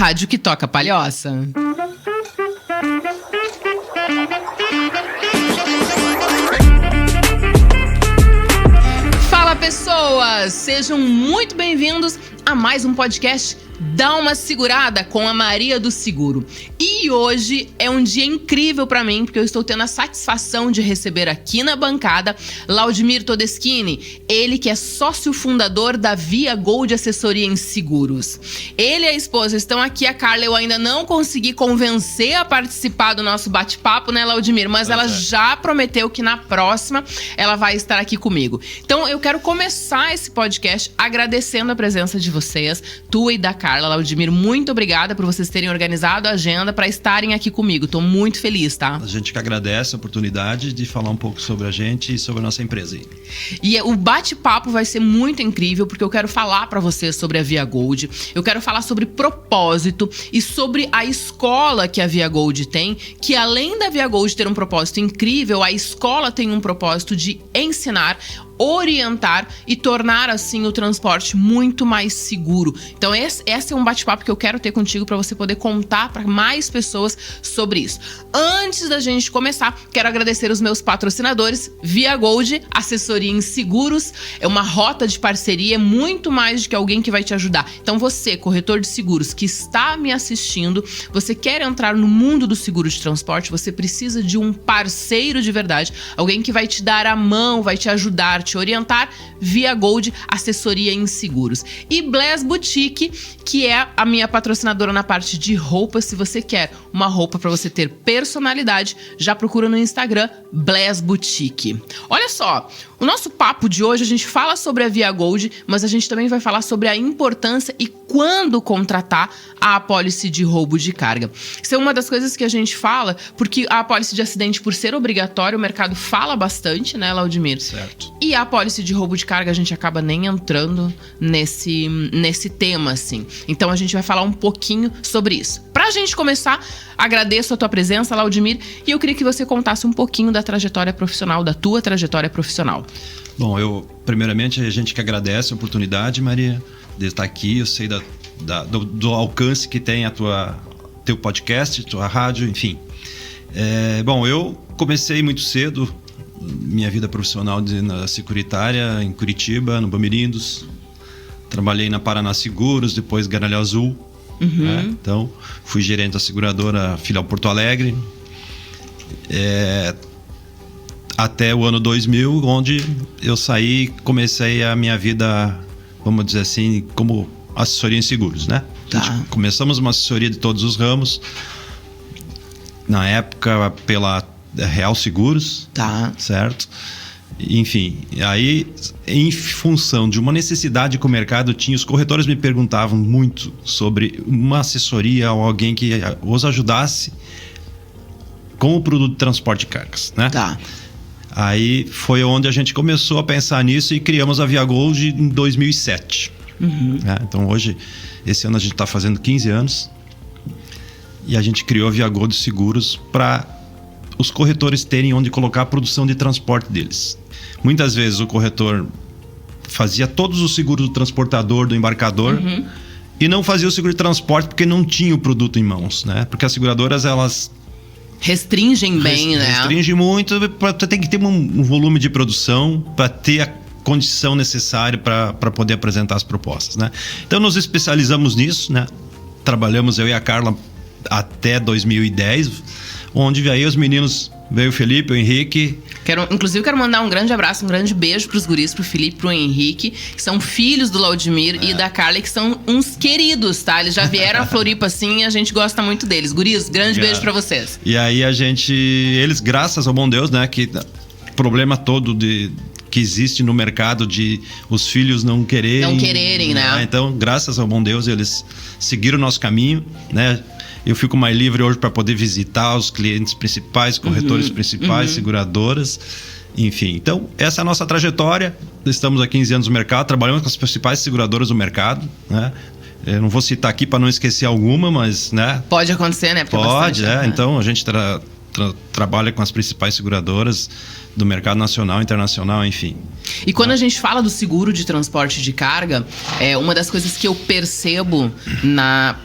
rádio que toca palhoça. Fala, pessoas! Sejam muito bem-vindos a mais um podcast Dá uma Segurada com a Maria do Seguro. E hoje é um dia incrível pra mim, porque eu estou tendo a satisfação de receber aqui na bancada Laudimir Todeschini, ele que é sócio fundador da Via Gold Assessoria em Seguros. Ele e a esposa estão aqui, a Carla eu ainda não consegui convencer a participar do nosso bate-papo, né, Laudimir? Mas ela já prometeu que na próxima ela vai estar aqui comigo. Então eu quero começar esse podcast agradecendo a presença de vocês, tua e da Carla. Laudimir, muito obrigada por vocês terem organizado a agenda para estarem aqui comigo. Tô muito feliz, tá? A gente que agradece a oportunidade de falar um pouco sobre a gente e sobre a nossa empresa aí. E o bate-papo vai ser muito incrível, porque eu quero falar para vocês sobre a Via Gold, eu quero falar sobre propósito e sobre a escola que a Via Gold tem, que além da Via Gold ter um propósito incrível, a escola tem um propósito de ensinar, orientar e tornar assim o transporte muito mais seguro. Então esse é um bate-papo que eu quero ter contigo para você poder contar para mais pessoas sobre isso. Antes da gente começar, quero agradecer os meus patrocinadores. Via Gold, assessoria em seguros, é uma rota de parceria, muito mais do que alguém que vai te ajudar. Então você, corretor de seguros que está me assistindo, você quer entrar no mundo do seguro de transporte, você precisa de um parceiro de verdade, alguém que vai te dar a mão, vai te ajudar, te orientar. Via Gold, assessoria em seguros. E Bless Boutique, que é a minha patrocinadora na parte de roupas. Se você quer uma roupa para você ter personalidade, já procura no Instagram Bless Boutique. Olha só, o nosso papo de hoje, a gente fala sobre a Via Gold, mas a gente também vai falar sobre a importância e quando contratar a apólice de roubo de carga. Isso é uma das coisas que a gente fala, porque a apólice de acidente, por ser obrigatório, o mercado fala bastante, né, Laudimir? Certo. E a apólice de roubo de carga, a gente acaba nem entrando nesse tema, assim. Então a gente vai falar um pouquinho sobre isso. Pra gente começar, agradeço a tua presença, Laudimir, e eu queria que você contasse um pouquinho da trajetória profissional, da tua trajetória profissional. Bom, primeiramente, a gente que agradece a oportunidade, Maria, de estar aqui. Eu sei do alcance que tem teu podcast, tua rádio, enfim. Bom, eu comecei muito cedo minha vida profissional na securitária em Curitiba, no Bamirindos. Trabalhei na Paraná Seguros, depois Garalho Azul. Né? Então, fui gerente da seguradora filial Porto Alegre. Até o ano 2000, onde eu saí, comecei a minha vida, vamos dizer assim, como assessoria em seguros, né? Tá. Começamos uma assessoria de todos os ramos, na época pela Real Seguros, Tá. certo? Enfim, aí em função de uma necessidade que o mercado tinha, os corretores me perguntavam muito sobre uma assessoria ou alguém que os ajudasse com o produto de transporte de cargas, né? Tá. Aí foi onde a gente começou a pensar nisso e criamos a Via Gold em 2007. Então hoje, esse ano a gente está fazendo 15 anos e a gente criou a Via Gold Seguros para os corretores terem onde colocar a produção de transporte deles. Muitas vezes o corretor fazia todos os seguros do transportador, do embarcador, e não fazia o seguro de transporte porque não tinha o produto em mãos, né? Porque as seguradoras, elas restringem bem, né? Restringe muito, tem que ter um volume de produção para ter a condição necessária para poder apresentar as propostas, né? Então nos especializamos nisso, né? Trabalhamos eu e a Carla até 2010, onde aí os meninos, veio o Felipe, o Henrique. Inclusive quero mandar um grande abraço, um grande beijo pros guris, pro Felipe, pro Henrique, que são filhos do Laudimir e da Carla, que são uns queridos, tá? Eles já vieram a Floripa assim e a gente gosta muito deles. Guris, grande beijo pra vocês. E aí eles, graças ao bom Deus, né, que o problema todo que existe no mercado de os filhos não quererem, né? Então, graças ao bom Deus, eles seguiram o nosso caminho, né? Eu fico mais livre hoje para poder visitar os clientes principais, corretores principais, seguradoras, enfim. Então, essa é a nossa trajetória. Estamos há 15 anos no mercado, trabalhamos com as principais seguradoras do mercado, né? Eu não vou citar aqui para não esquecer alguma, mas, né? Pode acontecer, né? Porque pode, bastante, Então a gente trabalha com as principais seguradoras do mercado nacional, internacional, enfim. E quando a gente fala do seguro de transporte de carga, uma das coisas que eu percebo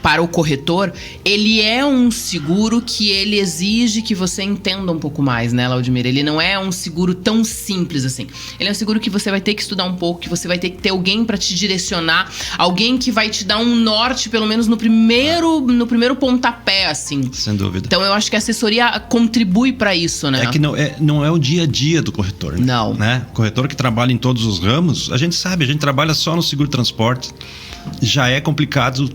para o corretor, ele é um seguro que ele exige que você entenda um pouco mais, né, Laudimir? Ele não é um seguro tão simples assim. Ele é um seguro que você vai ter que estudar um pouco, que você vai ter que ter alguém para te direcionar, alguém que vai te dar um norte, pelo menos no primeiro pontapé, assim. Sem dúvida. Então eu acho que a assessoria contribui para isso, né? É que não é o dia a dia do corretor, né? Não. Né? O corretor que trabalha em todos os ramos, a gente sabe, a gente trabalha só no seguro transporte. Já é complicado,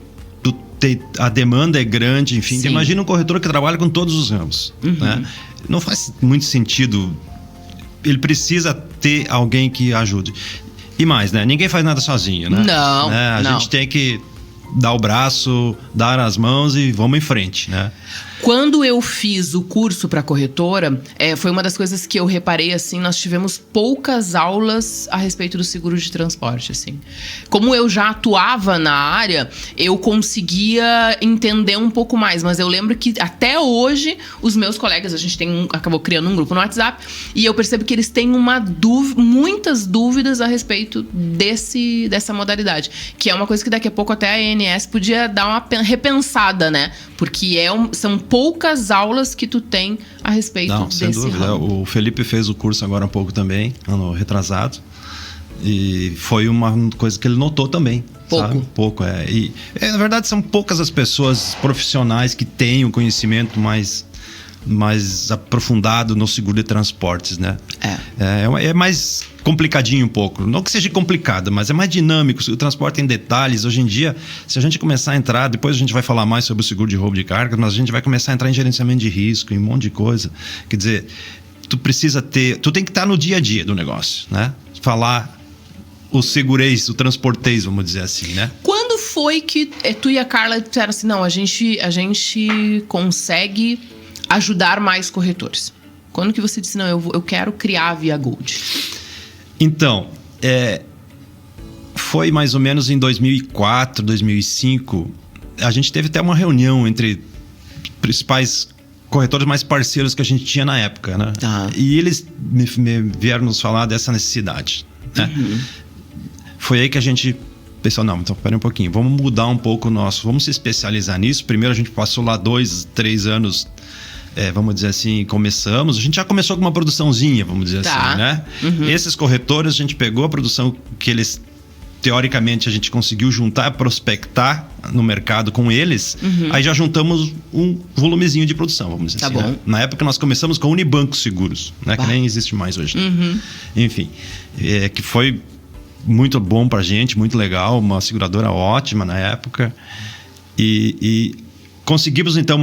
a demanda é grande, enfim. Sim. Imagina um corretor que trabalha com todos os ramos. Né? Não faz muito sentido. Ele precisa ter alguém que ajude. E mais, né? Ninguém faz nada sozinho, né? Não, A gente tem que dar o braço, dar as mãos e vamos em frente, né? Quando eu fiz o curso para corretora, foi uma das coisas que eu reparei, assim, nós tivemos poucas aulas a respeito do seguro de transporte, assim. Como eu já atuava na área, eu conseguia entender um pouco mais, mas eu lembro que até hoje, os meus colegas, a gente acabou criando um grupo no WhatsApp, e eu percebo que eles têm muitas dúvidas a respeito dessa modalidade, que é uma coisa que daqui a pouco até a ANS podia dar uma repensada, né? Porque são poucas aulas que tu tem a respeito desse ramo. Sem dúvida. O Felipe fez o curso agora há pouco também, ano retrasado. E foi uma coisa que ele notou também. Pouco. Sabe? Pouco, E, na verdade, são poucas as pessoas profissionais que têm o conhecimento mais aprofundado no seguro de transportes, né? É mais complicadinho um pouco. Não que seja complicado, mas é mais dinâmico. O transporte tem detalhes. Hoje em dia, se a gente começar a entrar, depois a gente vai falar mais sobre o seguro de roubo de carga, mas a gente vai começar a entrar em gerenciamento de risco, em um monte de coisa. Quer dizer, tu tem que estar no dia a dia do negócio, né? Falar o segureis, o transporteis, vamos dizer assim, né? Quando foi que tu e a Carla disseram assim, não, a gente consegue ajudar mais corretores? Quando que você disse, não, eu quero criar a Via Gold? Então, foi mais ou menos em 2004, 2005, a gente teve até uma reunião entre principais corretores mais parceiros que a gente tinha na época, né? Tá. E eles me vieram nos falar dessa necessidade, né? Foi aí que a gente pensou, não, então pera um pouquinho, vamos mudar um pouco vamos se especializar nisso. Primeiro a gente passou lá 2, 3 anos, vamos dizer assim, a gente já começou com uma produçãozinha, vamos dizer assim, né? Esses corretores, a gente pegou a produção que eles, teoricamente, a gente conseguiu juntar, prospectar no mercado com eles, aí já juntamos um volumezinho de produção, vamos dizer assim. Bom. Né? Na época nós começamos com a Unibanco Seguros, né? Que nem existe mais hoje. Enfim, que foi muito bom pra gente, muito legal, uma seguradora ótima na época. E conseguimos então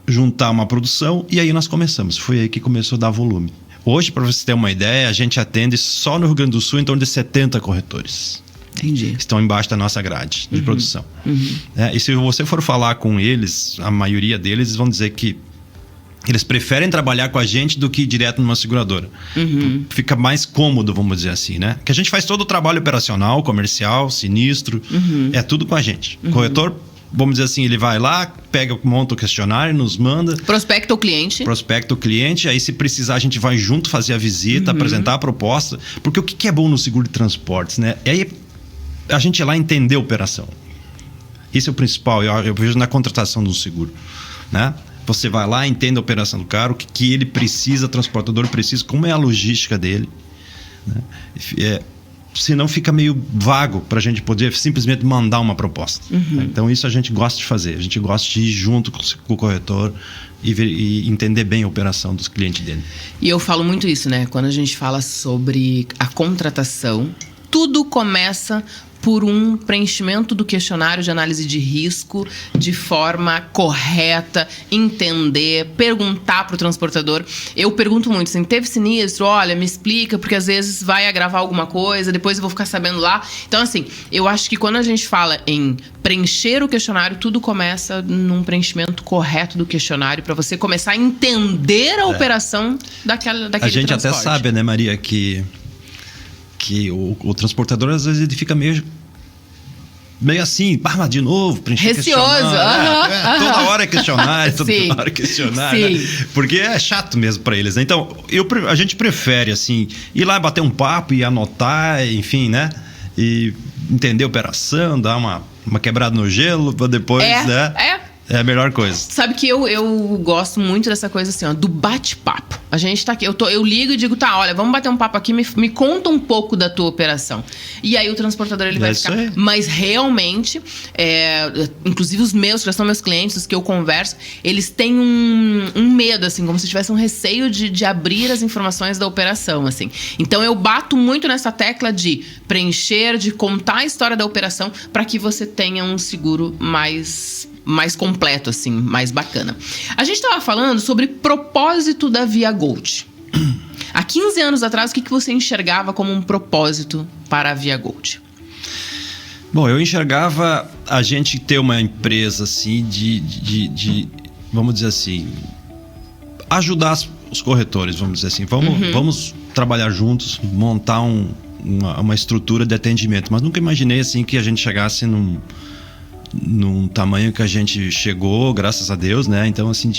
juntar uma produção e aí nós começamos. Foi aí que começou a dar volume. Hoje, para você ter uma ideia, a gente atende só no Rio Grande do Sul em torno de 70 corretores. Entendi. Estão embaixo da nossa grade de produção. E se você for falar com eles, a maioria deles vão dizer que eles preferem trabalhar com a gente do que ir direto numa seguradora. Fica mais cômodo, vamos dizer assim, né? Que a gente faz todo o trabalho operacional, comercial, sinistro, é tudo com a gente. O corretor, vamos dizer assim, ele vai lá, monta o questionário, nos manda. Prospecta o cliente. Aí se precisar a gente vai junto fazer a visita, apresentar a proposta. Porque o que é bom no seguro de transportes, né? E aí a gente ir lá entender a operação. Isso é o principal, eu vejo na contratação do seguro, né? Você vai lá, entende a operação do cara, o que ele precisa, o transportador precisa, como é a logística dele, né? Senão fica meio vago para a gente poder simplesmente mandar uma proposta. Então isso a gente gosta de fazer. A gente gosta de ir junto com o corretor e entender bem a operação dos clientes dele. E eu falo muito isso, né? Quando a gente fala sobre a contratação, tudo começa por um preenchimento do questionário de análise de risco de forma correta, entender, perguntar para o transportador. Eu pergunto muito, assim, teve sinistro? Olha, me explica, porque às vezes vai agravar alguma coisa, depois eu vou ficar sabendo lá. Então, assim, eu acho que quando a gente fala em preencher o questionário, tudo começa num preenchimento correto do questionário para você começar a entender a operação daquele A gente transporte. até sabe, né, Maria, que o transportador às vezes ele fica meio meio assim, de novo, preencher receoso. Toda hora é questionário, toda Sim. hora é questionário. Né? Porque é chato mesmo para eles, né? Então, a gente prefere, assim, ir lá bater um papo e anotar, enfim, né? E entender a operação, dar uma quebrada no gelo para depois, né? É a melhor coisa. Sabe que eu gosto muito dessa coisa assim, ó, do bate-papo. A gente tá aqui, eu ligo e digo, tá, olha, vamos bater um papo aqui, me conta um pouco da tua operação. E aí o transportador, ele vai ficar... Mas realmente, inclusive os meus, que já são meus clientes, os que eu converso, eles têm um medo, assim, como se tivesse um receio de abrir as informações da operação, assim. Então eu bato muito nessa tecla de preencher, de contar a história da operação para que você tenha um seguro mais completo, assim, mais bacana. A gente estava falando sobre propósito da Via Gold. Há 15 anos atrás, o que você enxergava como um propósito para a Via Gold? Bom, eu enxergava a gente ter uma empresa, assim, de vamos dizer assim, ajudar os corretores, vamos dizer assim. Vamos trabalhar juntos, montar uma estrutura de atendimento. Mas nunca imaginei, assim, que a gente chegasse num tamanho que a gente chegou, graças a Deus, né? Então, assim,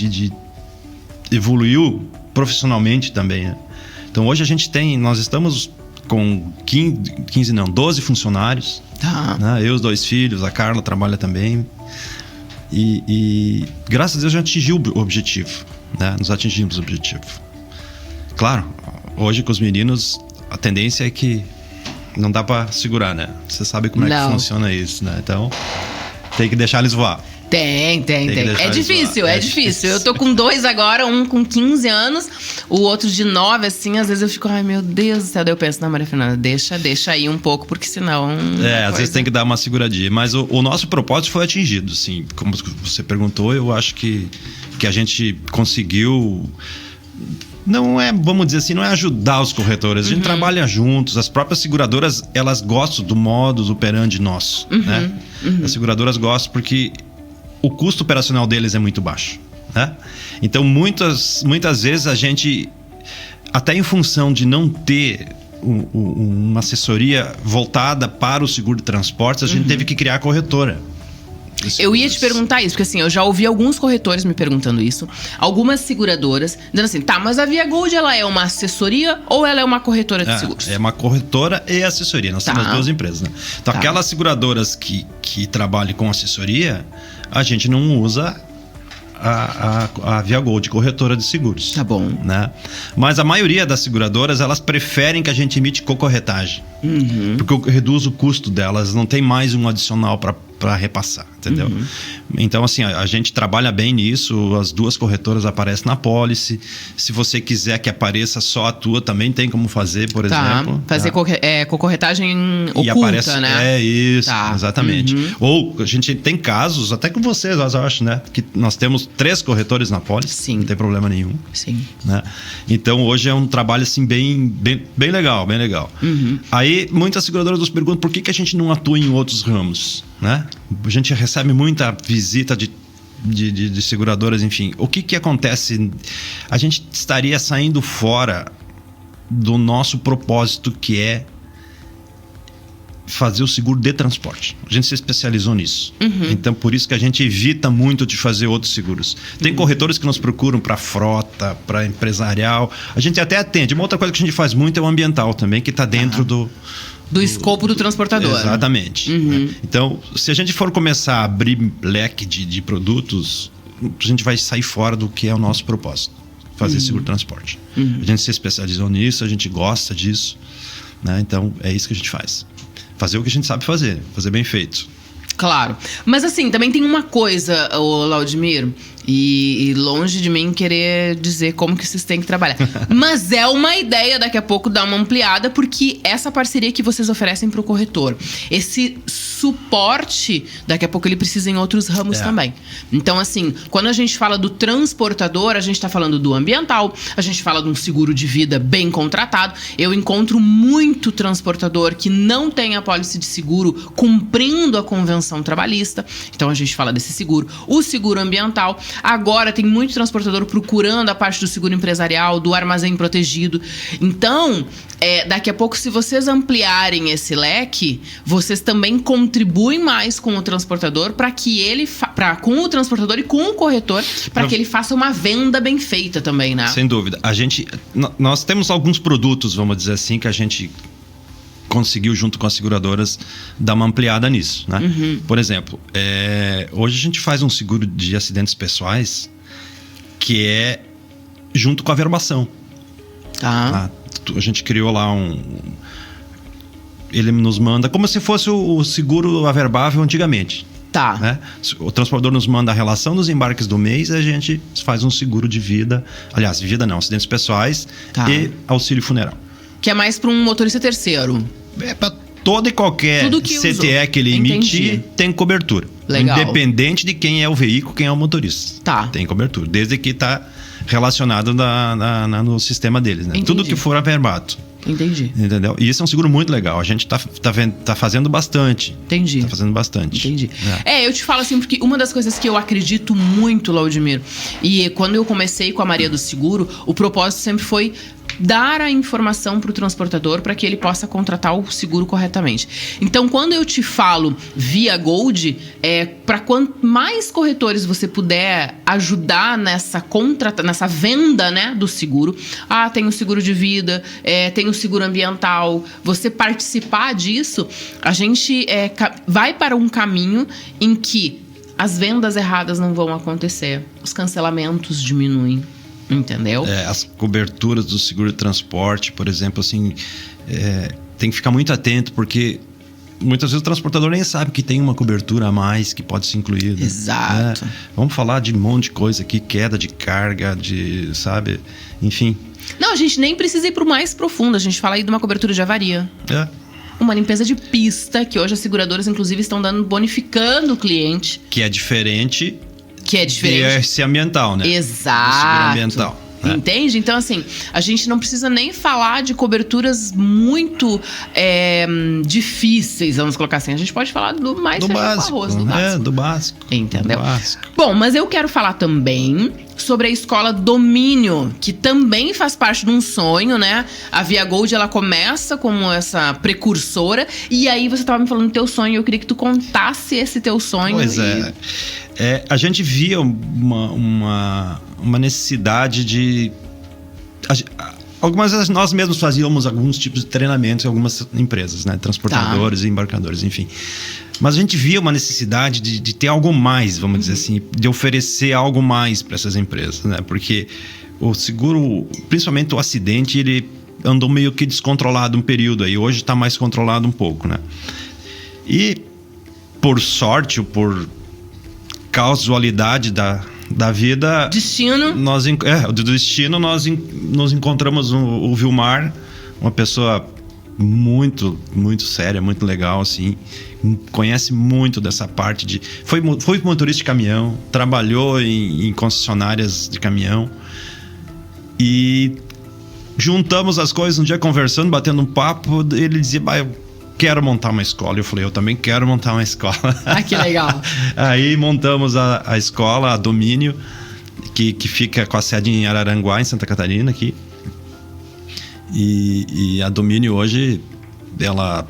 evoluiu profissionalmente também, né? Então, hoje nós estamos com 12 funcionários. Tá. Né? Eu, os 2 filhos, a Carla trabalha também. E graças a Deus, a gente atingiu o objetivo, né? Nós atingimos o objetivo. Claro, hoje com os meninos, a tendência é que não dá pra segurar, né? Você sabe como é que funciona isso, né? Então... tem que deixar eles voar. Tem. É difícil. Eu tô com 2 agora, um com 15 anos, o outro de 9, assim, às vezes eu fico, ai meu Deus do céu, daí eu penso, não, Maria Fernanda, deixa aí um pouco, porque senão... às vezes tem que dar uma seguradinha, mas o nosso propósito foi atingido, assim, como você perguntou, eu acho que a gente conseguiu... Não é, vamos dizer assim, não é ajudar os corretores. A gente trabalha juntos. As próprias seguradoras, elas gostam do modus operandi nosso, né? As seguradoras gostam porque o custo operacional deles é muito baixo, né? Então, muitas vezes a gente, até em função de não ter uma assessoria voltada para o seguro de transportes, a gente teve que criar a corretora. Eu ia te perguntar isso, porque assim, eu já ouvi alguns corretores me perguntando isso, algumas seguradoras, dizendo assim, tá, mas a Via Gold, ela é uma assessoria ou ela é uma corretora de seguros? É uma corretora e assessoria, nós temos as 2 empresas, né? Então, aquelas seguradoras que trabalham com assessoria, a gente não usa a Via Gold, corretora de seguros. Tá bom. Né? Mas a maioria das seguradoras, elas preferem que a gente emite cocorretagem. Porque reduz o custo delas, não tem mais um adicional para repassar, entendeu? Então, assim, a gente trabalha bem nisso, as 2 corretoras aparecem na pólice. Se você quiser que apareça só a tua, também tem como fazer, por exemplo. Fazer cocorretagem oculta, e aparece, né? É isso, exatamente. Ou a gente tem casos, até com vocês, eu acho, né? Que nós temos 3 corretores na pólice, Sim. Não tem problema nenhum. Sim. Né? Então, hoje é um trabalho, assim, bem legal, bem legal. Aí, muitas seguradoras nos perguntam por que a gente não atua em outros ramos, né? A gente recebe muita visita de seguradoras, enfim. O que acontece? A gente estaria saindo fora do nosso propósito, que é fazer o seguro de transporte. A gente se especializou nisso. Então, por isso que a gente evita muito de fazer outros seguros. Tem corretores que nos procuram para frota, para empresarial. A gente até atende. Uma outra coisa que a gente faz muito é o ambiental também, que está dentro do escopo do transportador. Exatamente. Né? Então, se a gente for começar a abrir leque de produtos, a gente vai sair fora do que é o nosso propósito. Fazer seguro de transporte. A gente se especializou nisso, a gente gosta disso. Né? Então, é isso que a gente faz. Fazer o que a gente sabe fazer bem feito. Claro. Mas assim, também tem uma coisa, Laudimir, e longe de mim querer dizer como que vocês têm que trabalhar. Mas é uma ideia daqui a pouco dar uma ampliada, porque essa parceria que vocês oferecem para o corretor, esse suporte, daqui a pouco ele precisa em outros ramos também. Então, assim, quando a gente fala do transportador, a gente está falando do ambiental, a gente fala de um seguro de vida bem contratado. Eu encontro muito transportador que não tem a apólice de seguro cumprindo a convenção trabalhista. Então, a gente fala desse seguro. O seguro ambiental. Agora tem muito transportador procurando a parte do seguro empresarial, do armazém protegido. Então, daqui a pouco, se vocês ampliarem esse leque, vocês também contribuem mais com o transportador para que ele com o transportador e com o corretor, para que ele faça uma venda bem feita também, né? Sem dúvida. Nós temos alguns produtos, vamos dizer assim, que a gente conseguiu, junto com as seguradoras, dar uma ampliada nisso, né? Por exemplo, hoje a gente faz um seguro de acidentes pessoais que é junto com a averbação. Tá. A gente criou lá ele nos manda como se fosse o seguro averbável antigamente. Tá. Né? O transportador nos manda a relação dos embarques do mês e a gente faz um seguro de vida. Aliás, de vida não, acidentes pessoais e auxílio funeral. Que é mais para um motorista terceiro. Para todo e qualquer CTE usou. Que ele emitir, tem cobertura. Legal. Independente de quem é o veículo, quem é o motorista. Tá. Tem cobertura. Desde que está relacionado no sistema deles. Né? Tudo que for averbado. Entendi. Entendeu? E isso é um seguro muito legal. A gente tá fazendo bastante. Entendi. Tá fazendo bastante. Entendi. Eu te falo assim, porque uma das coisas que eu acredito muito, Laudimir, e quando eu comecei com a Maria do Seguro, o propósito sempre foi dar a informação para o transportador para que ele possa contratar o seguro corretamente. Então, quando eu te falo Via Gold, para quanto mais corretores você puder ajudar nessa venda, né, do seguro. Tem o seguro de vida, tem o seguro ambiental. Você participar disso, a gente vai para um caminho em que as vendas erradas não vão acontecer, os cancelamentos diminuem. Entendeu? As coberturas do seguro de transporte, por exemplo, assim, tem que ficar muito atento, porque muitas vezes o transportador nem sabe que tem uma cobertura a mais que pode ser incluída. Exato. Vamos falar de um monte de coisa aqui, queda de carga, sabe? Enfim. Não, a gente nem precisa ir pro mais profundo, a gente fala aí de uma cobertura de avaria. Uma limpeza de pista, que hoje as seguradoras, inclusive, estão bonificando o cliente. Que é diferente... esse ambiental, né? Exato. Seguro ambiental. Entende? Então, assim, a gente não precisa nem falar de coberturas muito difíceis, vamos colocar assim. A gente pode falar do mais do básico, com arroz, do básico. Do básico. Entendeu? Do básico. Bom, mas eu quero falar também sobre a escola Domínio, que também faz parte de um sonho, né? A Via Gold, ela começa como essa precursora, e aí você estava me falando do teu sonho, eu queria que tu contasse esse teu sonho. Pois a gente via uma necessidade de... Algumas vezes nós mesmos fazíamos alguns tipos de treinamentos em algumas empresas, né? Transportadores e embarcadores, enfim. Mas a gente via uma necessidade de ter algo mais, vamos dizer assim, de oferecer algo mais para essas empresas, né? Porque o seguro, principalmente o acidente, ele andou meio que descontrolado um período aí. Hoje está mais controlado um pouco, né? E por sorte ou por causalidade da vida... Destino. Do destino, nós nos encontramos o Vilmar, uma pessoa muito, muito séria, muito legal, assim. Conhece muito dessa parte de... Foi motorista de caminhão, trabalhou em concessionárias de caminhão. E juntamos as coisas um dia conversando, batendo um papo. Ele dizia, eu quero montar uma escola. Eu falei, eu também quero montar uma escola. Que legal. Aí montamos a escola, a Domínio, que fica com a sede em Araranguá, em Santa Catarina, aqui. E a Domínio hoje, ela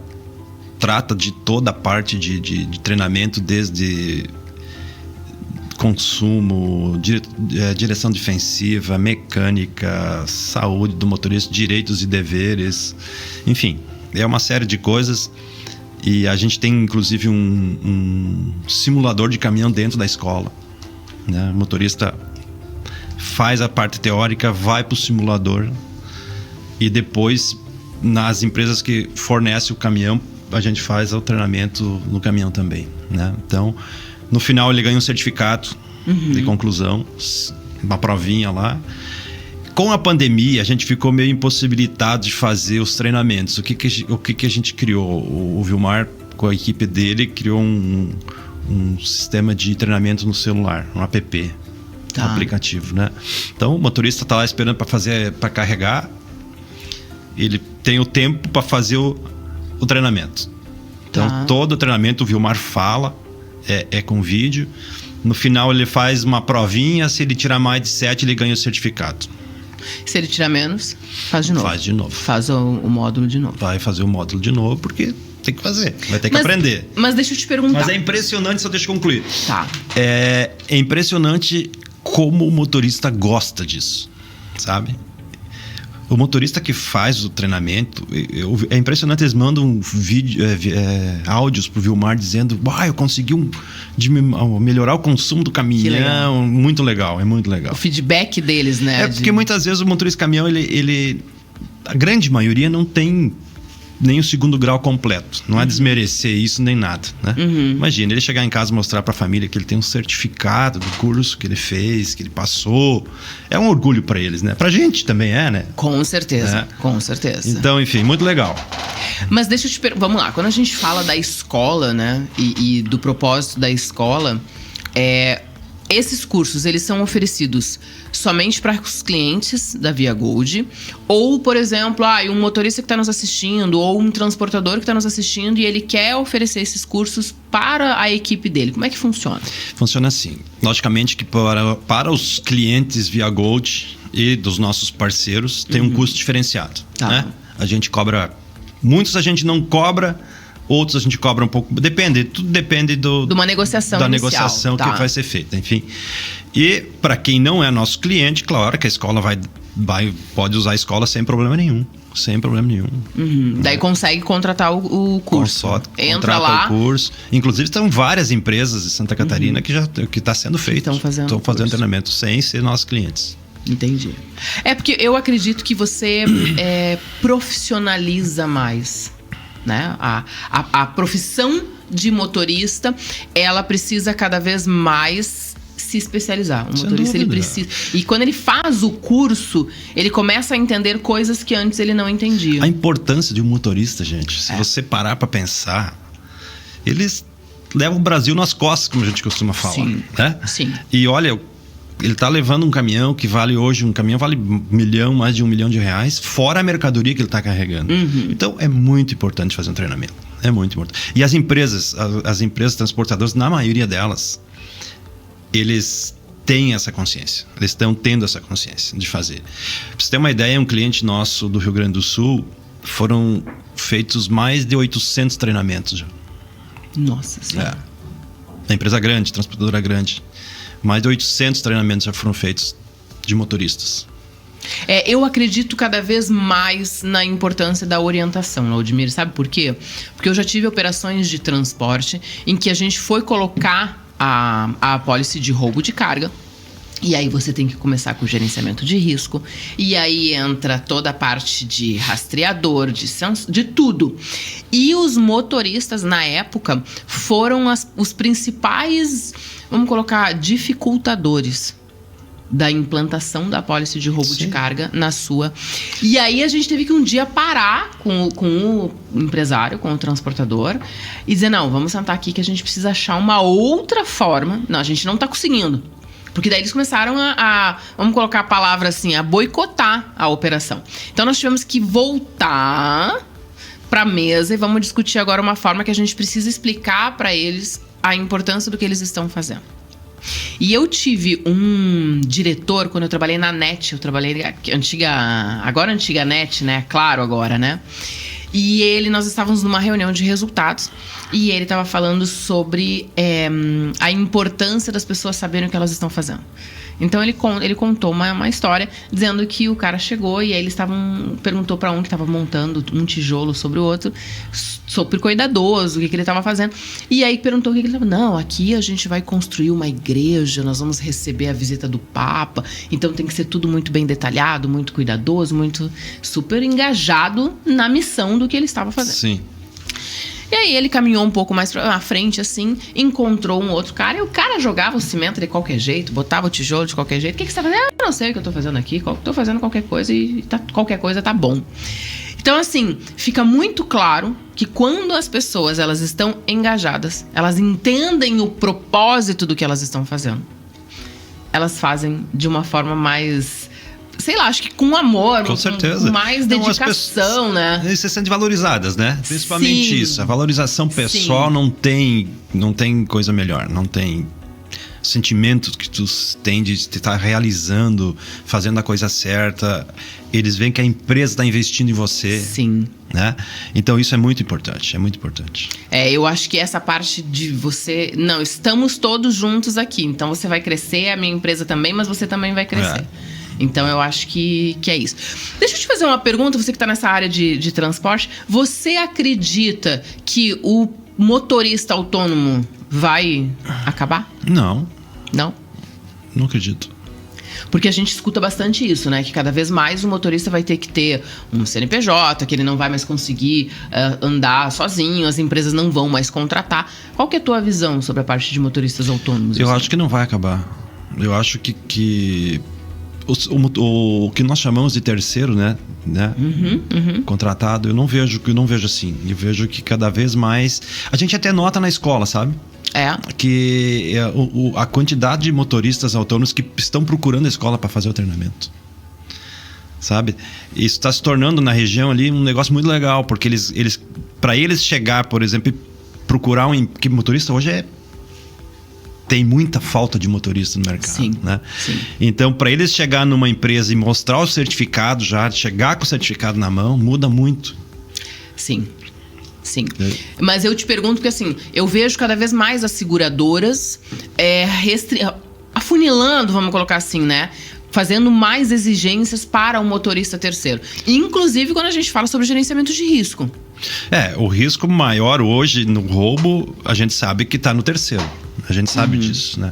trata de toda a parte de treinamento, desde consumo, direção defensiva, mecânica, saúde do motorista, direitos e deveres, enfim, é uma série de coisas. E a gente tem inclusive um simulador de caminhão dentro da escola, né? O motorista faz a parte teórica, vai para o simulador e depois nas empresas que fornecem o caminhão a gente faz o treinamento no caminhão também, né? Então no final ele ganha um certificado de conclusão, uma provinha lá. Com a pandemia, a gente ficou meio impossibilitado de fazer os treinamentos. O que a gente criou? O Vilmar, com a equipe dele, criou um sistema de treinamento no celular, um app, um aplicativo, né? Então, o motorista está lá esperando para carregar. Ele tem o tempo para fazer o treinamento. Então, todo o treinamento o Vilmar fala, é com vídeo. No final ele faz uma provinha, se ele tirar mais de 7, ele ganha o certificado. Se ele tirar menos, faz de novo. Faz de novo. Faz o módulo de novo. Vai fazer o módulo de novo, porque tem que fazer. Vai ter que aprender. Mas deixa eu te perguntar. Mas é impressionante, só deixa eu concluir. Tá. É impressionante como o motorista gosta disso, sabe? O motorista que faz o treinamento, é impressionante, eles mandam áudios pro Vilmar dizendo: eu consegui melhorar o consumo do caminhão. Legal. Muito legal, é muito legal. O feedback deles, né? Porque muitas vezes o motorista de caminhão, a grande maioria não tem nem o 2º grau completo. Não é desmerecer isso nem nada, né? Imagina, ele chegar em casa e mostrar pra família que ele tem um certificado do curso que ele fez, que ele passou. É um orgulho pra eles, né? Pra gente também né? Com certeza, com certeza. Então, enfim, muito legal. Mas deixa eu te perguntar, vamos lá, quando a gente fala da escola, né? E do propósito da escola, esses cursos, eles são oferecidos somente para os clientes da ViaGold, ou, por exemplo, um motorista que está nos assistindo, ou um transportador que está nos assistindo e ele quer oferecer esses cursos para a equipe dele. Como é que funciona? Funciona assim. Logicamente que para os clientes ViaGold e dos nossos parceiros, tem um custo diferenciado. Né? A gente cobra... Muitos a gente não cobra... Outros a gente cobra um pouco... Tudo depende de uma negociação inicial, negociação que vai ser feita, enfim. E para quem não é nosso cliente, claro que a escola pode usar a escola sem problema nenhum. Sem problema nenhum. Daí consegue contratar o curso. Entra lá. O curso. Inclusive, estão várias empresas de Santa Catarina que está sendo feito. Estão fazendo treinamento sem ser nossos clientes. Entendi. Porque eu acredito que você profissionaliza mais. Né? A profissão de motorista, ela precisa cada vez mais se especializar. O motorista, ele precisa. E quando ele faz o curso, ele começa a entender coisas que antes ele não entendia. A importância de um motorista, gente, se você parar para pensar, eles levam o Brasil nas costas, como a gente costuma falar. Sim. Né? Sim. E olha, ele tá levando um caminhão que vale hoje, mais de R$1 milhão, fora a mercadoria que ele tá carregando. Então, é muito importante fazer um treinamento. É muito importante. E as empresas transportadoras, na maioria delas, eles têm essa consciência. Eles estão tendo essa consciência de fazer. Pra você ter uma ideia, um cliente nosso do Rio Grande do Sul, foram feitos mais de 800 treinamentos já. Nossa Senhora. É empresa grande, transportadora grande. Mais de 800 treinamentos já foram feitos de motoristas. Eu acredito cada vez mais na importância da orientação, Laudimir. Sabe por quê? Porque eu já tive operações de transporte em que a gente foi colocar a apólice de roubo de carga. E aí você tem que começar com o gerenciamento de risco. E aí entra toda a parte de rastreador, de tudo. E os motoristas, na época, foram os principais, vamos colocar, dificultadores da implantação da apólice de roubo de carga na sua. E aí a gente teve que um dia parar com o empresário, com o transportador, e dizer, não, vamos sentar aqui que a gente precisa achar uma outra forma. Não, a gente não tá conseguindo. Porque daí eles começaram vamos colocar a palavra assim, a boicotar a operação. Então nós tivemos que voltar para a mesa e vamos discutir agora uma forma que a gente precisa explicar para eles a importância do que eles estão fazendo. E eu tive um diretor, quando eu trabalhei na NET, eu trabalhei agora antiga NET, né? Claro, agora, né? E nós estávamos numa reunião de resultados e ele estava falando sobre a importância das pessoas saberem o que elas estão fazendo. Então ele contou uma história dizendo que o cara chegou e aí perguntou para um que estava montando um tijolo sobre o outro, super cuidadoso, o que ele estava fazendo. E aí perguntou o que ele estava... Não, aqui a gente vai construir uma igreja, nós vamos receber a visita do Papa, então tem que ser tudo muito bem detalhado, muito cuidadoso, muito super engajado na missão do que ele estava fazendo. Sim. E aí ele caminhou um pouco mais pra frente, assim, encontrou um outro cara, e o cara jogava o cimento de qualquer jeito, botava o tijolo de qualquer jeito. O que você tá fazendo? Eu não sei o que eu tô fazendo aqui, tô fazendo qualquer coisa e qualquer coisa tá bom. Então, assim, fica muito claro que quando as pessoas, elas estão engajadas, elas entendem o propósito do que elas estão fazendo, elas fazem de uma forma mais... sei lá, acho que com amor, com certeza. Com mais dedicação, né? Eles se sentem valorizadas, né? Principalmente isso. A valorização pessoal não tem coisa melhor. Não tem. sentimentos que tu tem de estar realizando, fazendo a coisa certa. Eles veem que a empresa está investindo em você. Sim. Né? Então isso é muito importante, é muito importante. Eu acho que essa parte de você... Não, estamos todos juntos aqui. Então você vai crescer, a minha empresa também, mas você também vai crescer. Então eu acho que é isso. Deixa eu te fazer uma pergunta, você que está nessa área de transporte. Você acredita que o motorista autônomo vai acabar? Não. Não? Não acredito. Porque a gente escuta bastante isso, né? Que cada vez mais o motorista vai ter que ter um CNPJ, que ele não vai mais conseguir andar sozinho, as empresas não vão mais contratar. Qual que é a tua visão sobre a parte de motoristas autônomos? Eu acho que não vai acabar. Eu acho que o que nós chamamos de terceiro, né? Contratado, eu não vejo assim. Eu vejo que cada vez mais... A gente até nota na escola, sabe? Que a quantidade de motoristas autônomos que estão procurando a escola para fazer o treinamento, sabe? Isso está se tornando na região ali um negócio muito legal, porque eles para eles chegar, por exemplo, e procurar que motorista hoje tem muita falta de motorista no mercado. Sim, né? Sim. Então, para eles chegar numa empresa e mostrar o certificado já, chegar com o certificado na mão, muda muito. Sim. Mas eu te pergunto porque assim, eu vejo cada vez mais as seguradoras afunilando, vamos colocar assim, né? Fazendo mais exigências para o motorista terceiro. Inclusive quando a gente fala sobre gerenciamento de risco. O risco maior hoje no roubo, a gente sabe que está no terceiro. A gente sabe disso, né?